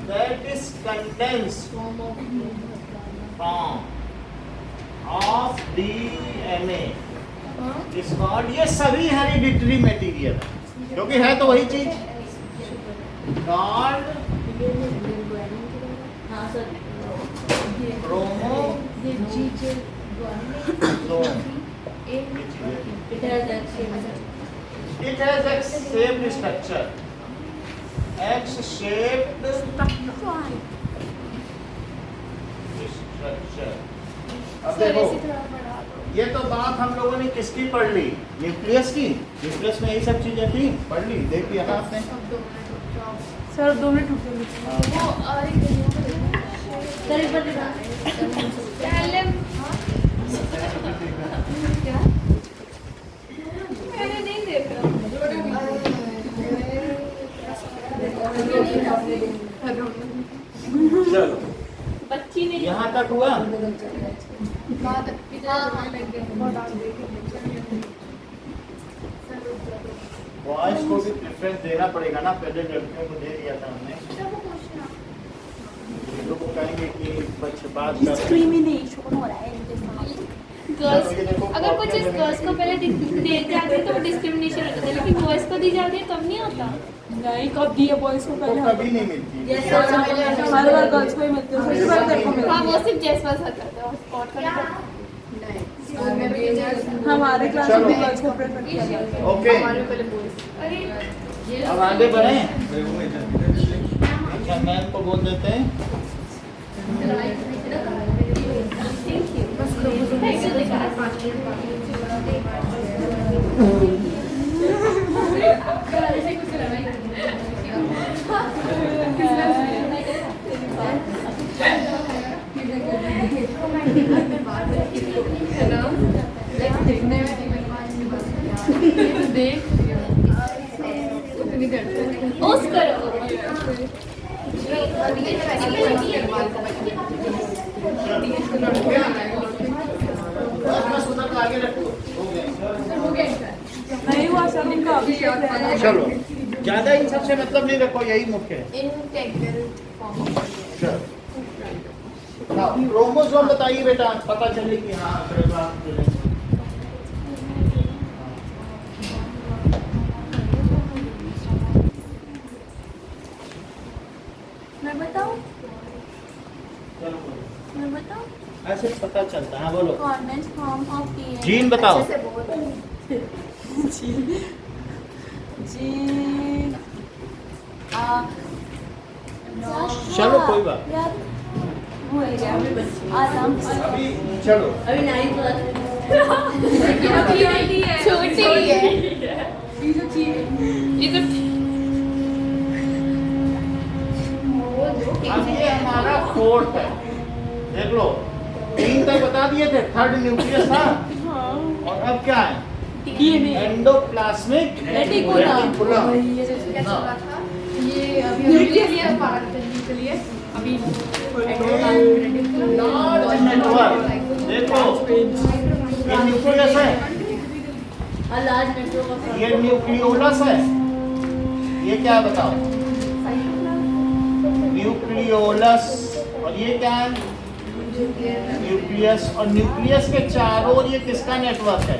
that is condensed form of DNA is called। ये सभी हेरिडिटरी मटेरियल है, क्योंकि है तो वही चीज। called हाँ sir. Chromosome. It has X-shaped. It has X-shaped structure. X-shaped structure। अब सर देखो, इसी तरह बढ़ा दो। ये तो बात हम लोगों ने किसकी पढ़ ली? न्यूक्लियस की। न्यूक्लियस में यही सब चीजें थी, पढ़ ली, देख लिया ना आपने। सर 2 मिनट रुकिए। वो और एक सर एक बार दिखा। पहले क्या? मैंने नहीं देखा। चलो बच्ची ने यहाँ तक हुआ। बात इधर लग गया। बॉयज को भी प्रेफरेंस देना पड़ेगा ना, पहले लड़कियों को दे दिया था हमने। सर वो क्वेश्चन कहेंगे कि बच्चे बात कर रहे हैं। डिस्क्रिमिनेशन हो रहा है इनके साथ। गर्ल्स ये देखो, अगर कुछ चीज गर्ल्स को पहले दी जाती है तो वो डिस्क्रिमिनेशन होता है, लेकिन बॉयज को दी जाती है तब नहीं होता। नहीं कब दिए बॉयज को तो पहले कभी नहीं मिलती। जैसे हर बार गर्ल्स को ही मिलते हैं, सबसे पहले तेरे को मिलती हाँ है। वो सिर्फ जेस वाला करते हैं, स्पॉट का हमारे क्लास चलो। में गर्ल्स को प्रेफर किया जाता है। ओके, पहले बॉयज। अरे अब आगे बढ़े। अच्छा, मैम को बोल देते हैं। उस करो बस बस उधर का आगे रखो, हो गया। नहीं हुआ सब इनका अभिषेक रहना है। चलो, ज्यादा इन सबसे मतलब नहीं रखो, यही मुख्य है। Integral form. चलो, हाँ, क्रोमोसोम बताइए बेटा, पता चले कि हाँ अगर बात करें। मैं बताऊं? चलो, मैं बताऊं? ऐसे पता चलता है। हाँ बोलो। Convent form of DNA. Gene बताओ। जी चलो कोई बात यार भूल गया अभी बच्चे। आराम से। अभी चलो, अभी 9th क्लास में छोटी है ये तो अब ये हमारा फोर्थ है। देख लो, 3 तक बता दिए थे, थर्ड न्यूक्लियस था। और अब क्या है? DNA endoplasmic reticulum. ये अभी लार्ज नेटवर्क। देखो, ये न्यूक्लियस है, लार्ज नेटवर्क ये न्यूक्लियोलस है। ये क्या है बताओ? न्यूक्लियोलस। और ये क्या है? न्यूक्लियस। और न्यूक्लियस के चारों ओर ये किसका नेटवर्क है?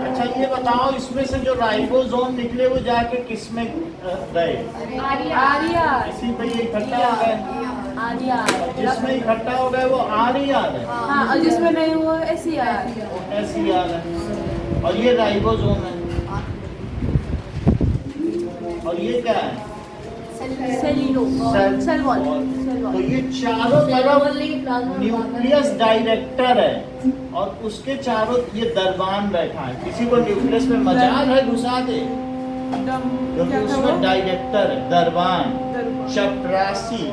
अच्छा, ये बताओ, इसमें से जो राइबोसोम निकले वो जाके किसमें गए? आर्या इसी पे ये इकट्ठा हो गए। आर्या जिसमें इकट्ठा हो गए वो आरईआर है, हाँ और जिसमें नहीं वो एसईआर। एसईआर है। और ये राइबोसोम है। और ये क्या है? Cell wall. तो ये चारों तरफ न्यूक्लियस डायरेक्टर है और उसके चारों ये दरबान बैठा है। किसी को न्यूक्लियस में मजाल है घुसा दे, क्योंकि उसमें डायरेक्टर है, दरबान, चपरासी।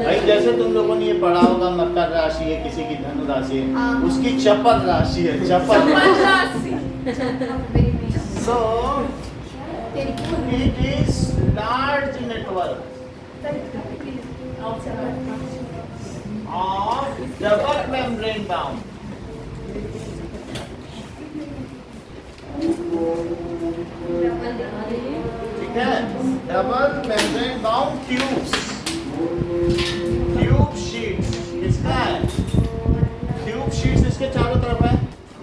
भाई जैसे तुम लोगों ने ये पढ़ा होगा, मकर राशि है, किसी की धनु राशि है, उसकी चपर राशि है, चपर राशि। So it is large network of double membrane bound. ठीक है, double membrane bound tubes, tube sheets. किसका है? ट्यूब शीट्स इसके चारों तरफ है,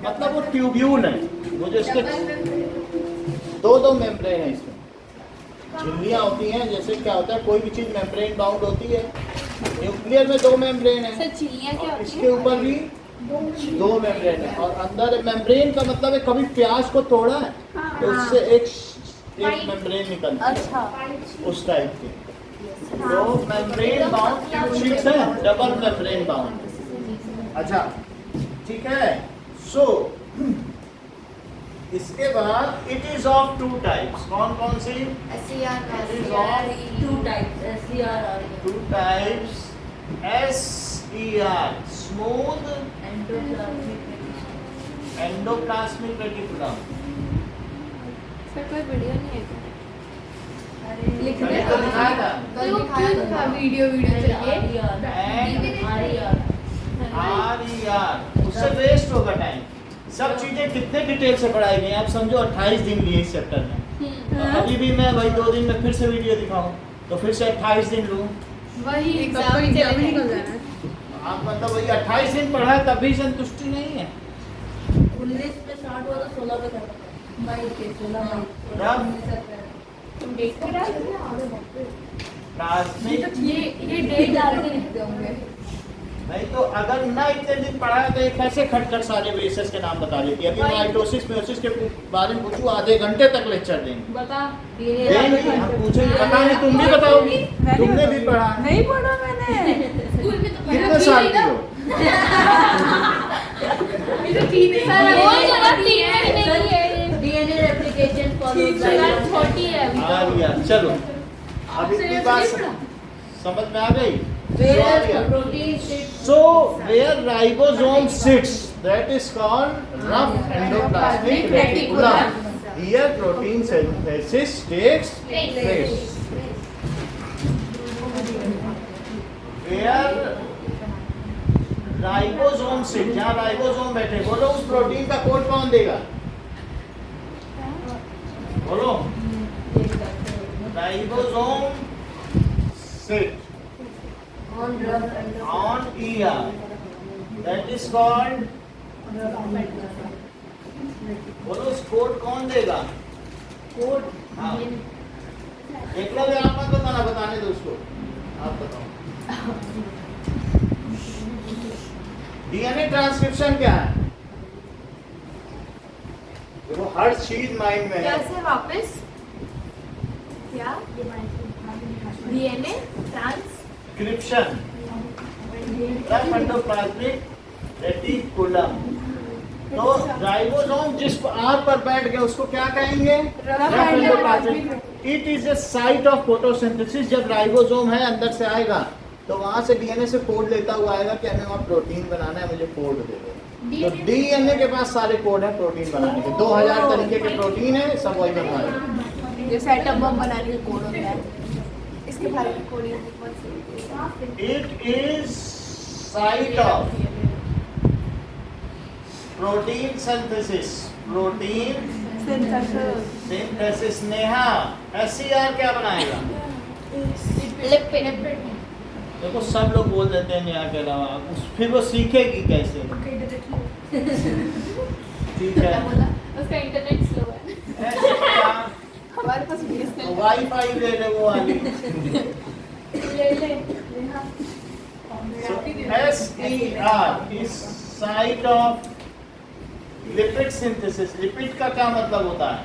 मतलब वो ट्यूब्यूल है। वो जो इसके दो मेम्ब्रेन है, इसमें झिल्लियाँ होती हैं। जैसे क्या होता है, कोई भी चीज मेम्ब्रेन बाउंड होती है। न्यूक्लियर में 2 मेम्ब्रेन है, चिड़िया क्या और होती इसके ऊपर भी 2 मेम्ब्रेन है। और अंदर मेम्ब्रेन का मतलब है, कभी प्याज को तोड़ा है तो उससे एक मेम्ब्रेन निकलता है, अच्छा उस टाइप के। तो मेम्ब्रेन बाउंड ट्यूब शीट्स है, डबल मेम्ब्रेन बाउंड। अच्छा ठीक है। सो इसके बाद इट इज ऑफ 2 टाइप्स। कौन कौन सी? It is of 2 types SCR 2 types। SER smooth endoplasmic reticulum. Sir कोई वीडियो नहीं है मैंने तो दिखाया था। तो क्यों था वीडियो चाहिए RER उससे वेस्ट होगा टाइम। सब चीजें कितने डिटेल से पढ़ाई गई आप समझो। 28 दिन लिए इस चैप्टर में। और अभी भी मैं वही 2 दिन में फिर से वीडियो दिखाऊं तो फिर से 28 दिन लूं। वही सबको एग्जाम ही निकल जाना है। आप मतलब वही 28 दिन पढ़ा है तब भी संतुष्टि नहीं है। 19 पे स्टार्ट हुआ तो 16 पे खत्म। मई के 16 मई। तब तुम डेट पे डाल क्लासमेट ये डेट डाल के लिखते होंगे। नहीं तो अगर ना इतने दिन पढ़ा है तो ये कैसे खटखट सारे बेसिस के नाम बता देती है। अभी माइटोसिस मेयोसिस के बारे में पूछूं आधे घंटे तक लेक्चर देंगे। बता देंगे हम पूछेंगे पता नहीं तुम भी बताओगी। तुमने भी पढ़ा है। नहीं पढ़ा मैंने। स्कूल में तो कितने साल की हो? डीएनए रेप्लिकेशन फॉलोड बाय छोटी है अभी आ तो। गया चलो अब इतनी बात समझ में आ गई। Where protein sits So where ribosome sits, that is called rough endoplasmic reticulum. Here protein synthesis takes place. Where ribosome sits, जहाँ ribosome बैठे, बोलो उस प्रोटीन का कोड कौन देगा? बोलो ribosome sit on drug on ER. That is called. बोलो उस कोड कौन देगा? कोड हाँ। देख लो आप मत बताना बताने दो उसको। आप बताओ। डीएनए ट्रांसक्रिप्शन क्या है? देखो हर चीज माइंड में है। कैसे वापस क्या DNA transcription rough endoplasmic reticulum. तो राइबोसोम जिस आर पर बैठ गया उसको क्या कहेंगे? Rough endoplasmic. It is a site of photosynthesis. जब राइबोसोम है अंदर से आएगा तो वहां से डीएनए से कोड लेता हुआ आएगा कि हमें वहाँ प्रोटीन बनाना है, मुझे कोड दे दो। तो डीएनए के पास सारे कोड है प्रोटीन बनाने के। 2000 तरीके के प्रोटीन है, सब वही बनवाएगा। ये सेटअप बम बनाने के कोड होता है। इसके बारे में code It is site of protein synthesis. Protein synthesis. Neha SCR क्या बनाएगा? लिपिड देखो सब लोग बोल देते हैं नेहा के अलावा, फिर वो सीखेगी कैसे? ठीक है। उसका इंटरनेट स्लो है। ऐसे क्या? हमारे पास BSNL वाईफाई ले ले वो वाली। ले So SER is site of lipid synthesis. Lipid का क्या मतलब होता है?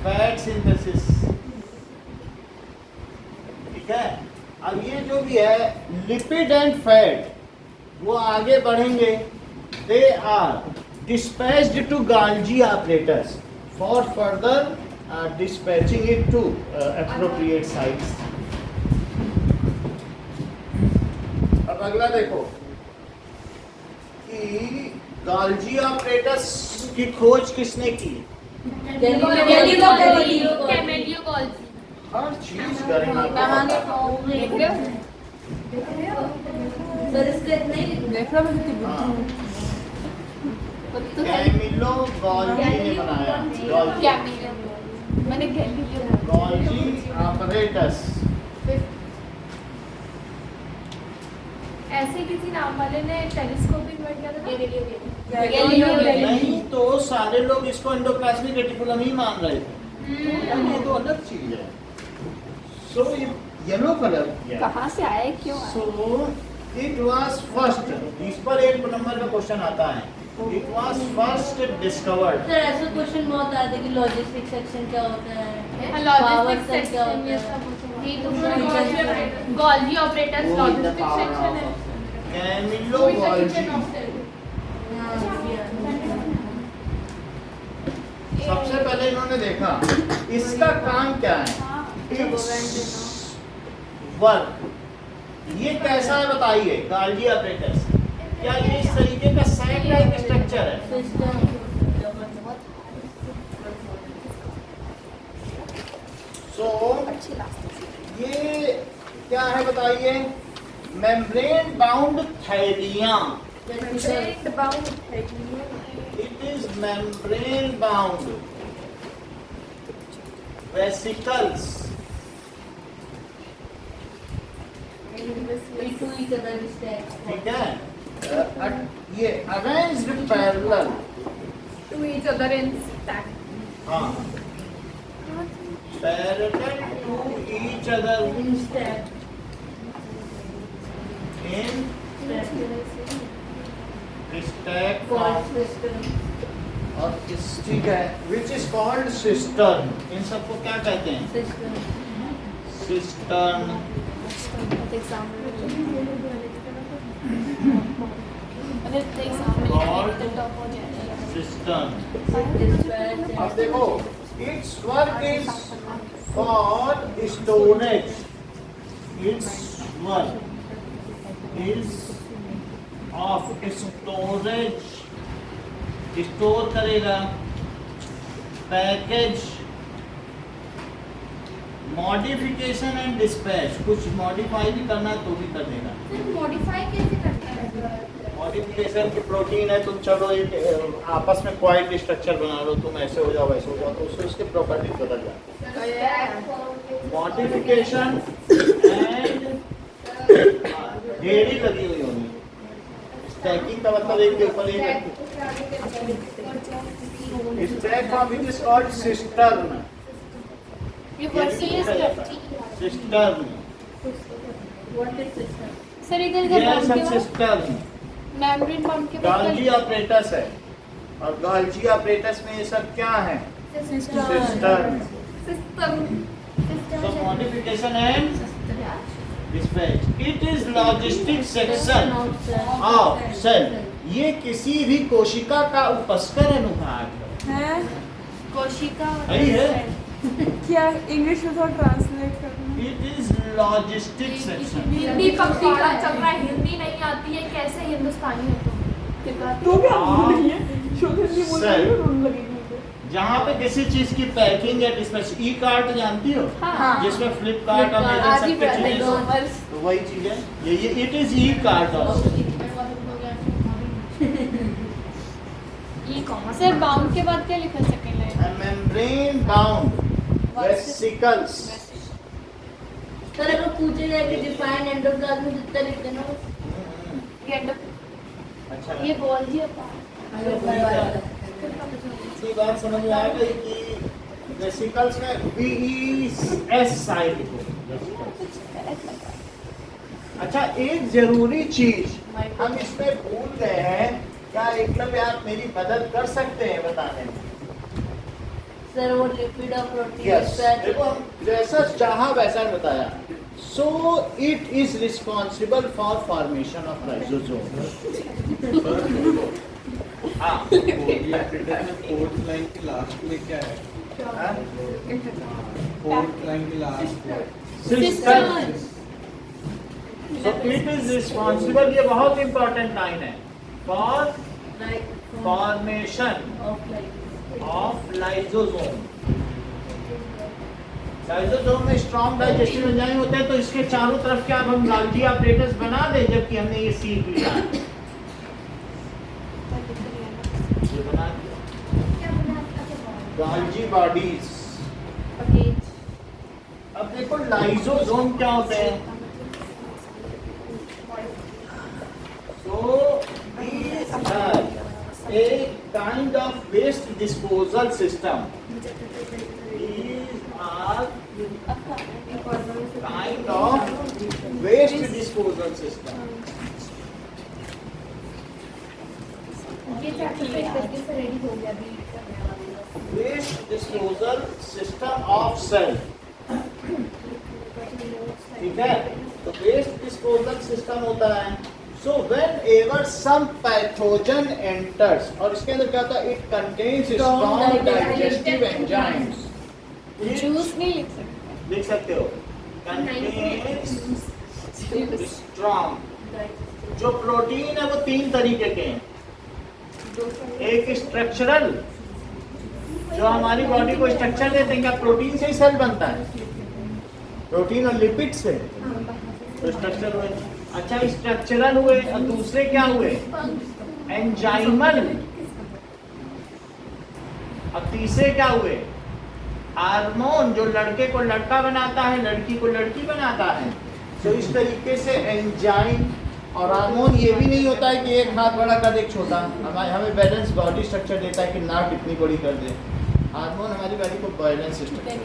Fat synthesis. ठीक है। अब ये जो भी है लिपिड एंड फैट वो आगे बढ़ेंगे। They are dispatched to Golgi apparatus for further dispatching it to appropriate sites. अब अगला देखो कि Golgi apparatus की खोज किसने की? कैमेलियो कॉल्जी हर चीज करेंगे। सर इसके नहीं देख रहा मैं कितनी हाँ। बुद्धू कैमिलो गॉल्जी ने बनाया। गॉल्जी कैमेलियो मैंने कैमेलियो गॉल्जी apparatus। ऐसे किसी नाम वाले ने टेलीस्कोप भी इन्वेंट किया था। नहीं तो सारे लोग इसको एंडोप्लाज्मिक रेटिकुलम ही मान रहे थे। ये तो अलग चीज है। सो येलो कलर किया। कहाँ से आए क्यों आए? सो इट वाज फर्स्ट, इस पर 1 नंबर का क्वेश्चन आता है। It was first discovered. Sir ऐसा क्वेश्चन बहुत आते हैं कि लॉजिस्टिक सेक्शन क्या होता है, लॉजिस्टिक Power cell क्या सेक्शन ये होता है? सब ये तो गॉल्जी ऑपरेटर्स लॉजिस्टिक सेक्शन है। कैमिलो गॉल्जी सबसे पहले इन्होंने देखा इसका काम क्या है। वर्क ये कैसा है बताइए। गॉल्जी ऑपरेटर्स क्या ये इस तरीके का सैक टाइप स्ट्रक्चर है? सो ये क्या है बताइए? मेम्ब्रेन बाउंड थैलियां। It is membrane bound vesicles. Into each other stack. ठीक है, ये arranged parallel. To each other in stack. हाँ, parallel to each other In stack. In stack Called system. और ठीक है, विच इज कॉल्ड सिस्टर्न। इन सबको क्या कहते हैं? System. सिस्टर्न। सिस्टर्न। Dispatch. अब देखो, its work is for storage. Its work is of storage. Store करेगा, पैकेज, मॉडिफिकेशन एंड डिस्पैच। कुछ मॉडिफाई भी करना है तो भी कर देगा। फिर मॉडिफाई कैसे करता है? मॉडिफिकेशन की प्रोटीन है, तुम चलो एक आपस में क्वाइट स्ट्रक्चर बना लो, तुम ऐसे हो जाओ वैसे हो जाओ, तो उससे उसके प्रॉपर्टीज बदल जाए। मॉडिफिकेशन एंड ढेरी लगी हुई होगी। स्टैकिंग का मतलब एक के ऊपर एक। Stack form which is called cistern. Cistern. What is system? Sir इधर ये है सब सिस्टर्न। मेम्ब्रेन बाउंड के गाल्जी ऑपरेटस है, और गाल्जी ऑपरेटस में ये सब क्या है? Cistern. System. So modification and dispatch. It is logistic section of cell. ये किसी भी कोशिका का उपस्कर अनुभाग है। है कोशिका यही है। क्या इंग्लिश में थोड़ा ट्रांसलेट करना? It is logistic section. Hindi पकड़ा चल रहा है, हिंदी नहीं आती है, कैसे हिंदुस्तानी हो तुम? तो क्या नहीं है, शुद्ध हिंदी बोल रही Cell. हो, रोने लगेगी मुझे। जहाँ पे किसी चीज की पैकिंग या डिस्पैच, ई कार्ड जानती हो? हाँ। जिसमें फ्लिपकार्ट, अमेज़न आदि सब की चीजें सब- कॉमर्स। तो वही चीज है ये it is E card also. E commerce. Sir bound के बाद क्या लिखा second line? A membrane bound vesicles. Sir अगर पूछे जाए कि डिफाइन एंडोप्लाज्म जितना लिखते ना गेट अच्छा, ये बोल दिया था। ये बात समझ में आ गई कि वेसिकल्स में VES साइन लिखो। अच्छा, एक जरूरी चीज हम इसमें भूल गए हैं, क्या एकलव्य आप मेरी मदद कर सकते हैं बताने में? सर वो लिपिड और प्रोटीन यस, देखो हम जैसा चाहा वैसा बताया। सो it is responsible for formation of lysosome. हाँ, फोर्थ लाइन की लास्ट में क्या है? हाँ? फोर्थ लाइन की लास्ट में system. So it is responsible, ये बहुत इंपॉर्टेंट लाइन है, for formation of lysosome. Lysosome में स्ट्रॉन्ग डाइजेस्टिव एंजाइम होते हैं, तो इसके चारों तरफ क्या अब हम गाल्जी ऑपरेटस बना दें, जबकि हमने ये सीख लिया है। ये बना दिया गाल्जी बॉडीज। अब देखो लाइसोसोम क्या होते हैं। So these are a kind of waste disposal system. These are kind of waste disposal system. ये चैप्टर पे करके से रेडी हो गया अभी करने वाली है। Waste disposal system of cell. ठीक है, तो वेस्ट डिस्पोजल सिस्टम होता है। So whenever some pathogen enters, और इसके अंदर क्या होता है? It contains strong digestive enzymes. Juice नहीं लिख सकते। लिख सकते हो, कंटेन्स स्ट्रॉन्ग। जो प्रोटीन है वो तीन तरीके के हैं। एक स्ट्रक्चरल, जो हमारी बॉडी को स्ट्रक्चर देते हैं, क्या प्रोटीन से ही सेल बनता है? प्रोटीन और लिपिड से तो स्ट्रक्चर हुए। अच्छा स्ट्रक्चरल हुए और दूसरे क्या हुए? एंजाइमल। अब तीसरे क्या हुए? हार्मोन, जो लड़के को लड़का बनाता है, लड़की को लड़की बनाता है। तो इस तरीके से एंजाइम और हार्मोन, ये भी नहीं होता है कि एक हाथ बड़ा कर एक छोटा, हमें बैलेंस बॉडी स्ट्रक्चर देता है कि नाक इतनी बड़ी कर दे। हार्मोन हमारी बॉडी को बैलेंस स्ट्रक्चर।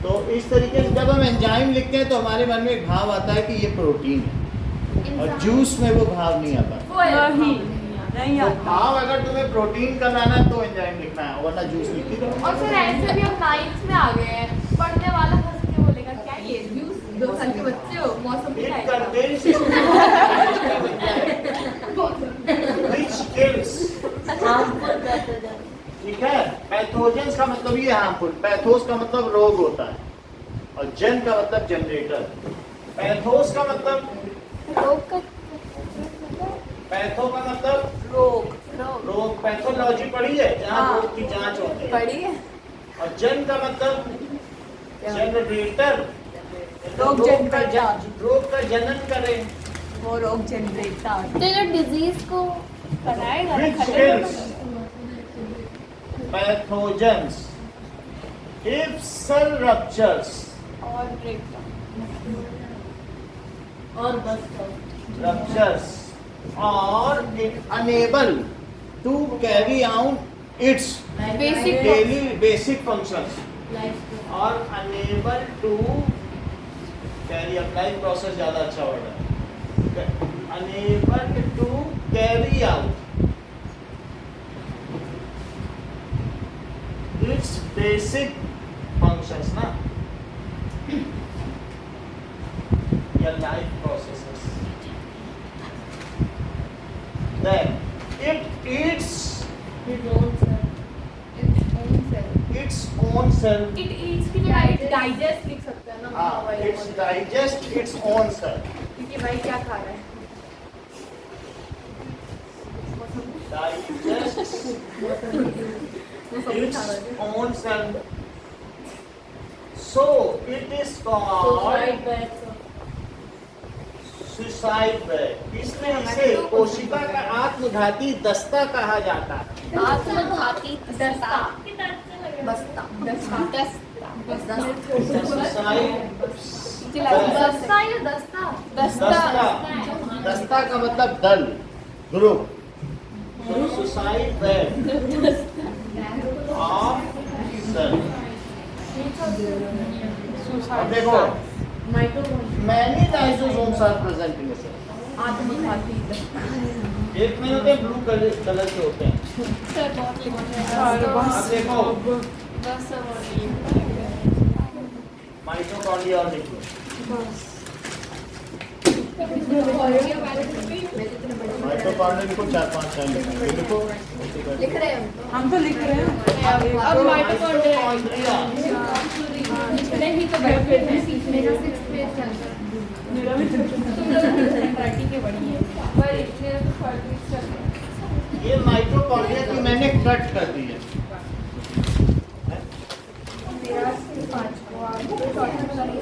तो इस तरीके से जब हम एंजाइम लिखते हैं तो हमारे मन में एक भाव आता है कि ये प्रोटीन है, और जूस में वो भाव नहीं आता। नहीं तो आता। भाव अगर तुम्हें प्रोटीन का लाना है तो एंजाइम लिखना है, वरना जूस लिखती रहो। और फिर ऐसे भी हम 9th में आ गए हैं, पढ़ने वाला हंस के बोलेगा क्या ये जूस 2 साल के बच्चे हो, मौसम भी It खाएगा। contains which kills, harmful pathogen. ठीक है। पैथोजेंस का मतलब ये हार्मफुल, पैथोस का मतलब रोग होता है, और जन का मतलब जनरेटर। पैथोस का मतलब, पैथो का मतलब रोग, पैथोलॉजी पढ़ी है जहाँ रोग की जांच होती है। पढ़ी है। और जन का मतलब जनरेटर, रोग जनरेटर। रोग का जनन करे। वो रोग जनरेटर। तो जो डिजीज को कराएगा ना, Which खत्म kills pathogens if cell ruptures, और ब्रेक और बस ruptures or it unable to carry out its Basic daily basic functions, life or unable to carry out life process, ज़्यादा अच्छा वर्ड है, unable to carry out its basic functions ना, या life processes, then it eats his own self. its own cell, It eats की जगह डाइजेस्ट लिख सकते हैं ना। हाँ, it's digest its own cell, क्योंकि भाई क्या खा रहा है? digests its own cell, so it is called Suicide bags. Suicide bag. इसमें इसे कोशिका का आत्मघाती दस्ता कहा जाता है। आत्मघाती दस्ता बस्ता सुसाइड दस्ता या दस्ता? दस्ता, दस्ता का मतलब दल, group. Suicide bag of cell. अब देखो, many lysosomes are present in the cell। आत्मघाती दस्ता। एक में होते हैं ब्लू कलर के होते हैं। सर बहुत लिखा अब देखो बस माइटोकॉन्ड्रिया और लिखो। माइटोकॉन्ड्रिया लिखो, 4-5 टाइम लिखो। लिख रहे हैं हम तो लिख रहे हैं। अब माइटोकॉन्ड्रिया माइटोकॉन्ड्रिया नहीं तो बैठे थे। मेरा 6th पेज चल रहा है। मेरा भी पार्टी के बड़ी है पर मेरा तो 3rd पेज चल रहा है। ये माइटोकॉन्ड्रिया की मैंने कट कर दी है। मेरा 5 को आगे चौथा पता नहीं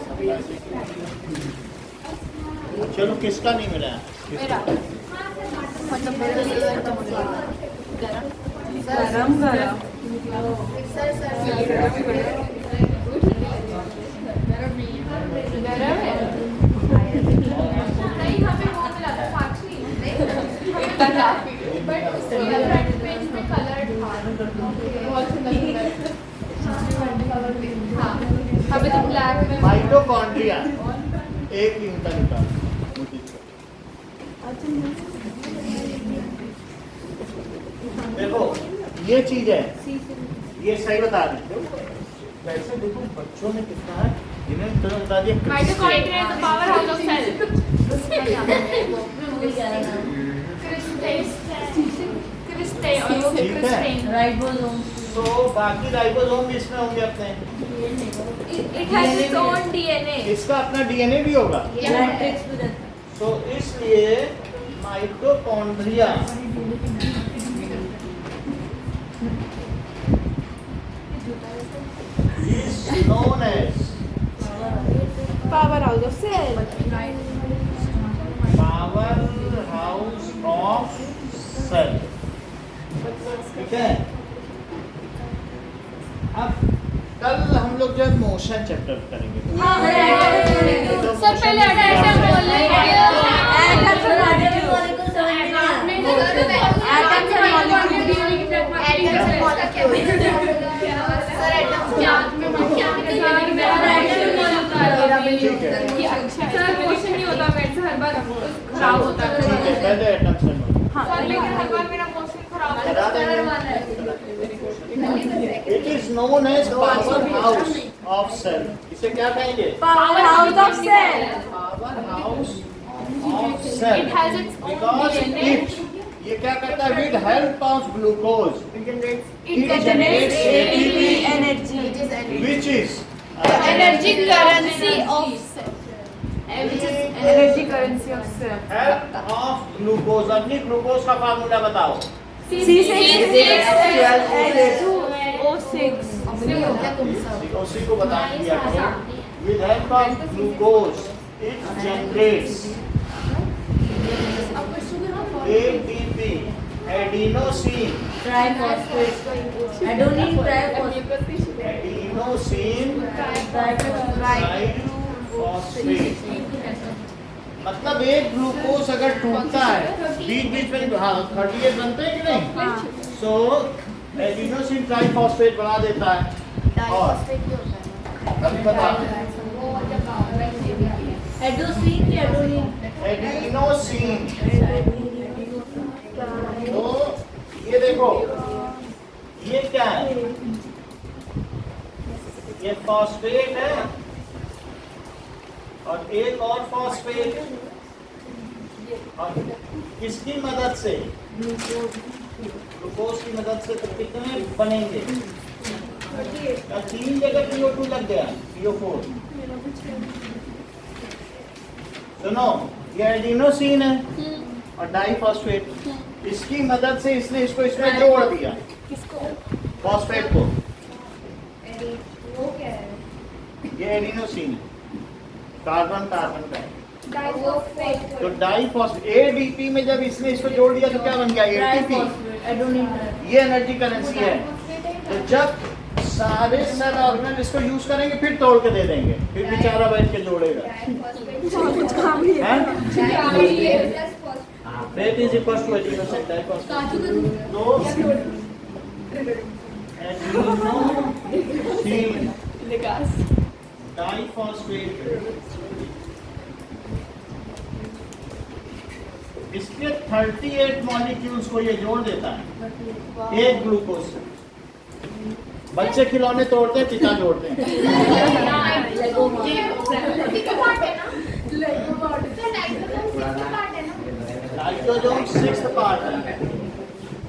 चलो किसका नहीं मिला है? मेरा मतलब मेरे लिए तो गरम गरम। सर गरम है नहीं हमें वो मिला था साक्षी इतना काफी बट उसके फ्रंट पेज में कलर था बहुत सुंदर हाँ अभी तो ब्लैक में माइटोकॉन्ड्रिया एक ही उनका निकाल। देखो ये चीज है, ये सही बता रहे हो। वैसे देखो बच्चों में कितना है, इन्हें तुरंत बता दिया mitochondria is the power house of cell ठीक है। राइबोसोम। तो बाकी राइबोसोम भी इसमें होंगे अपने, it has its own DNA इसका अपना डीएनए भी होगा। मैट्रिक्स भी रहता है। तो इसलिए mitochondria is known as Power house of cell. Power house of cell, ठीक है। अब कल हम लोग जो है मोशन चैप्टर करेंगे। सर पहले अटेंशन बोल लीजिए। सर क्वेश्चन नहीं होता मेरे से हर बार खराब होता है। ठीक है, पहले एटम्स सर लेकिन हर बार मेरा क्वेश्चन खराब होता है। It is known as power house of cell. इसे क्या कहेंगे? Power house of cell. Power house of cell. It has its own because DNA. It, ये क्या करता है? With help of glucose It generates ATP, energy. which is energy currency of cell. Energy currency of cell. Help of glucose. अपनी ग्लूकोज का फार्मूला बताओ। C6H12O6. उसी को बता दिया करो। With help of glucose it generates ATP, adenosine, Adenine triphosphate. Adenosine triphosphate. मतलब एक ग्लूकोज अगर टूटता है बीच बीच में, हाँ 38 बनते हैं कि नहीं? सो एडिनोसिन ट्राइफॉस्फेट बना देता है। और अभी बताओ Adenosine की adenine. एडिनोसिन। तो ये देखो, ये क्या है? ये फॉस्फेट है और एक और फॉस्फेट। और किसकी मदद से? ग्लूकोज की मदद से। तो कितने बनेंगे? 3 जगह PO2 लग गया, PO4। सुनो, ये एडिनोसिन है और डाइफॉस्फेट। इसकी मदद से इसने इसको इसमें जोड़ दिया, फॉस्फेट को। ये एडिनोसिन कार्बन कार्बन का है। तो डाइफॉस्फेट ADP में जब इसने इसको जोड़ दिया तो क्या बन गया? ATP। ये एनर्जी करेंसी है। तो जब सारे सेल ऑर्गेनल इसको यूज करेंगे फिर तोड़ के दे देंगे, फिर बेचारा बैठ के जोड़ेगा। That is equal to adenosine diphosphate. तो adenosine डाइफॉस्फेट, इसके 38 मॉलिक्यूल्स को ये जोड़ देता है एक ग्लूकोज से। बच्चे खिलौने तोड़ते हैं, पिता जोड़ते हैं। लाइसोसोम 6th पार्ट है।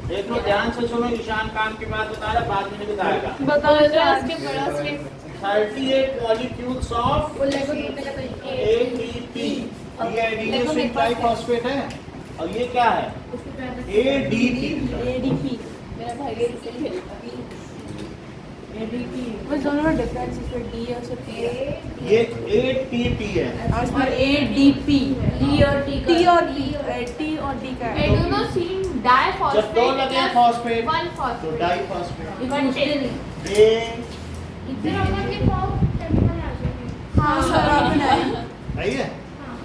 देखो ध्यान से सुनो, ईशान काम की बात बता रहा, बाद में नहीं बताएगा। बताओ उसके बड़ा स्लिप 38 मॉलिक्यूल्स ऑफ ATP। ये एडिनोसिन ट्राइफॉस्फेट है और ये क्या है? ADP। बस दोनों में डिफरेंस इसमें D और सिर्फ P है। ये ATP है और इसमें ADP, T और D का है। एडिनोसिन जब डाइफॉस्फेट दो लगे फॉस्फेट वन तो फॉस्फेट डाइफॉस्फेट। हाँ सर आपने सही है।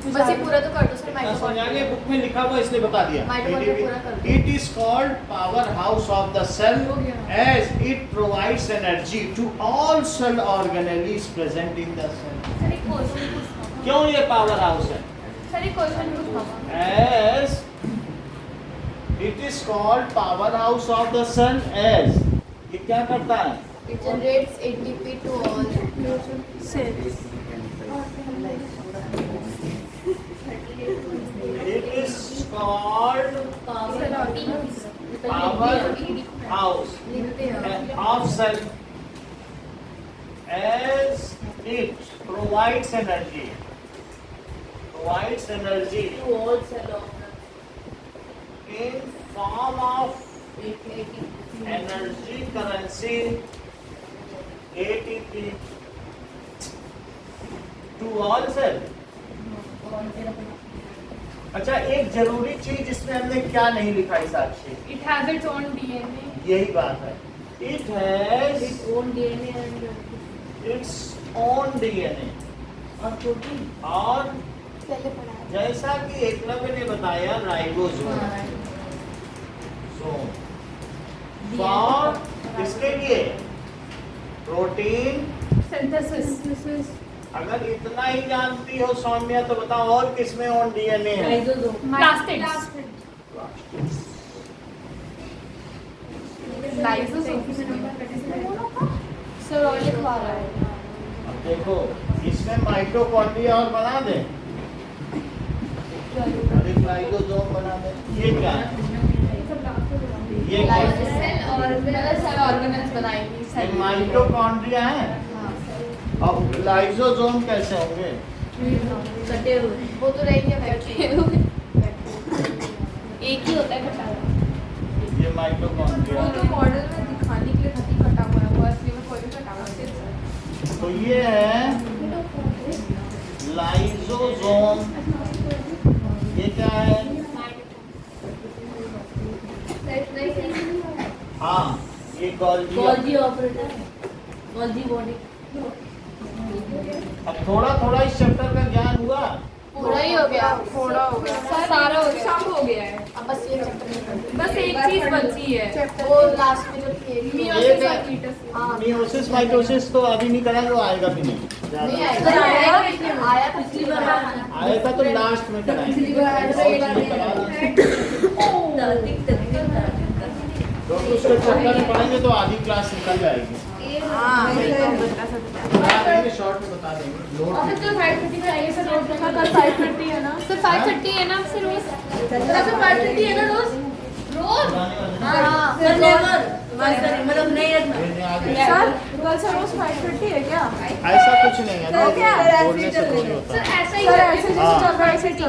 बस ये पूरा तो कर दो सर। समझाने बुक में लिखा हुआ इसलिए बता दिया। माइटोकॉन्ड्रिया पूरा कर दो। It is called power house of the cell as it provides energy to all cell organelles present in the cell. क्यों ये पावर हाउस है? सर एक क्वेश्चन पूछना। As it is called power house of the cell as ये क्या करता है? It generates ATP to all cells. It is called power house of cell as it provides energy to all cell in form of energy currency ATP to to all cell. अच्छा, एक जरूरी चीज इसमें हमने क्या नहीं लिखा है साक्षी? It has its own DNA. यही बात है, it has own DNA and its own DNA. और प्रोटीन और पहले पढ़ा है। जैसा कि एकलव्य ने बताया, राइबोसोम फॉर इसके लिए प्रोटीन। Synthesis. अगर इतना ही जानती हो सौम्या तो बताओ और किसमें ऑन डीएनए है? Lysosome Plastics. सर और लिखवा रहा है। अब देखो, इसमें माइटोकॉन्ड्रिया और बना दें, और एक लाइसोसोम बना दें। ये क्या है? ये क्या है? सेल ऑर्गेनल्स सेल ऑर्गेनल्स बनाएंगी ये माइटोकॉन्ड्रिया है। अब लाइसोसोम कैसे होंगे? कटे हुए वो तो रहेंगे बैठे एक ही होता है कटा हुआ। ये माइटोकॉन्ड्रिया वो तो है। मॉडल में दिखाने के लिए खाली कटा हुआ है, वो असली में कोई भी कटा हुआ है। तो ये है लाइसोसोम। ये क्या है? हाँ, ये Golgi. Golgi operator Golgi body अब थोड़ा थोड़ा इस चैप्टर का ज्ञान हुआ। पूरा ही हो गया, थोड़ा हो गया, सारा हो गया। सब हो गया है। अब बस ये चैप्टर नहीं पढ़ते। बस एक चीज बची है, वो लास्ट में जो थियरी मियोसिस और मीटोसिस। हाँ मियोसिस माइटोसिस तो अभी नहीं करेंगे, वो आएगा भी नहीं। नहीं ज़्यादा आएगा, आया पिछली बार आएगा तो लास्ट में कराएंगे। पिछली बार आया था, ये बार नहीं तो उसके चैप्टर पढ़ेंगे तो आधी क्लास निकल जाएगी। हाँ, बता देंगे, शॉर्ट में बता देंगे। और नोट फिर तो 5:30 का आएगा सर, रोज का कल 5:30 है ना? सर 5:30 है ना आपसे रोज? सर 5:30 है ना रोज? रोज? बताने वाले हैं। हाँ सर नेवर मतलब नहीं रखना ये आगे। सर कल से रोज 5:30 है क्या? ऐसा कुछ नहीं है, तो क्या? बोलने से थोड़ी होता है। सर ऐसा ही सर है। ऐसे हाँ। चल रहा है, ऐसे चल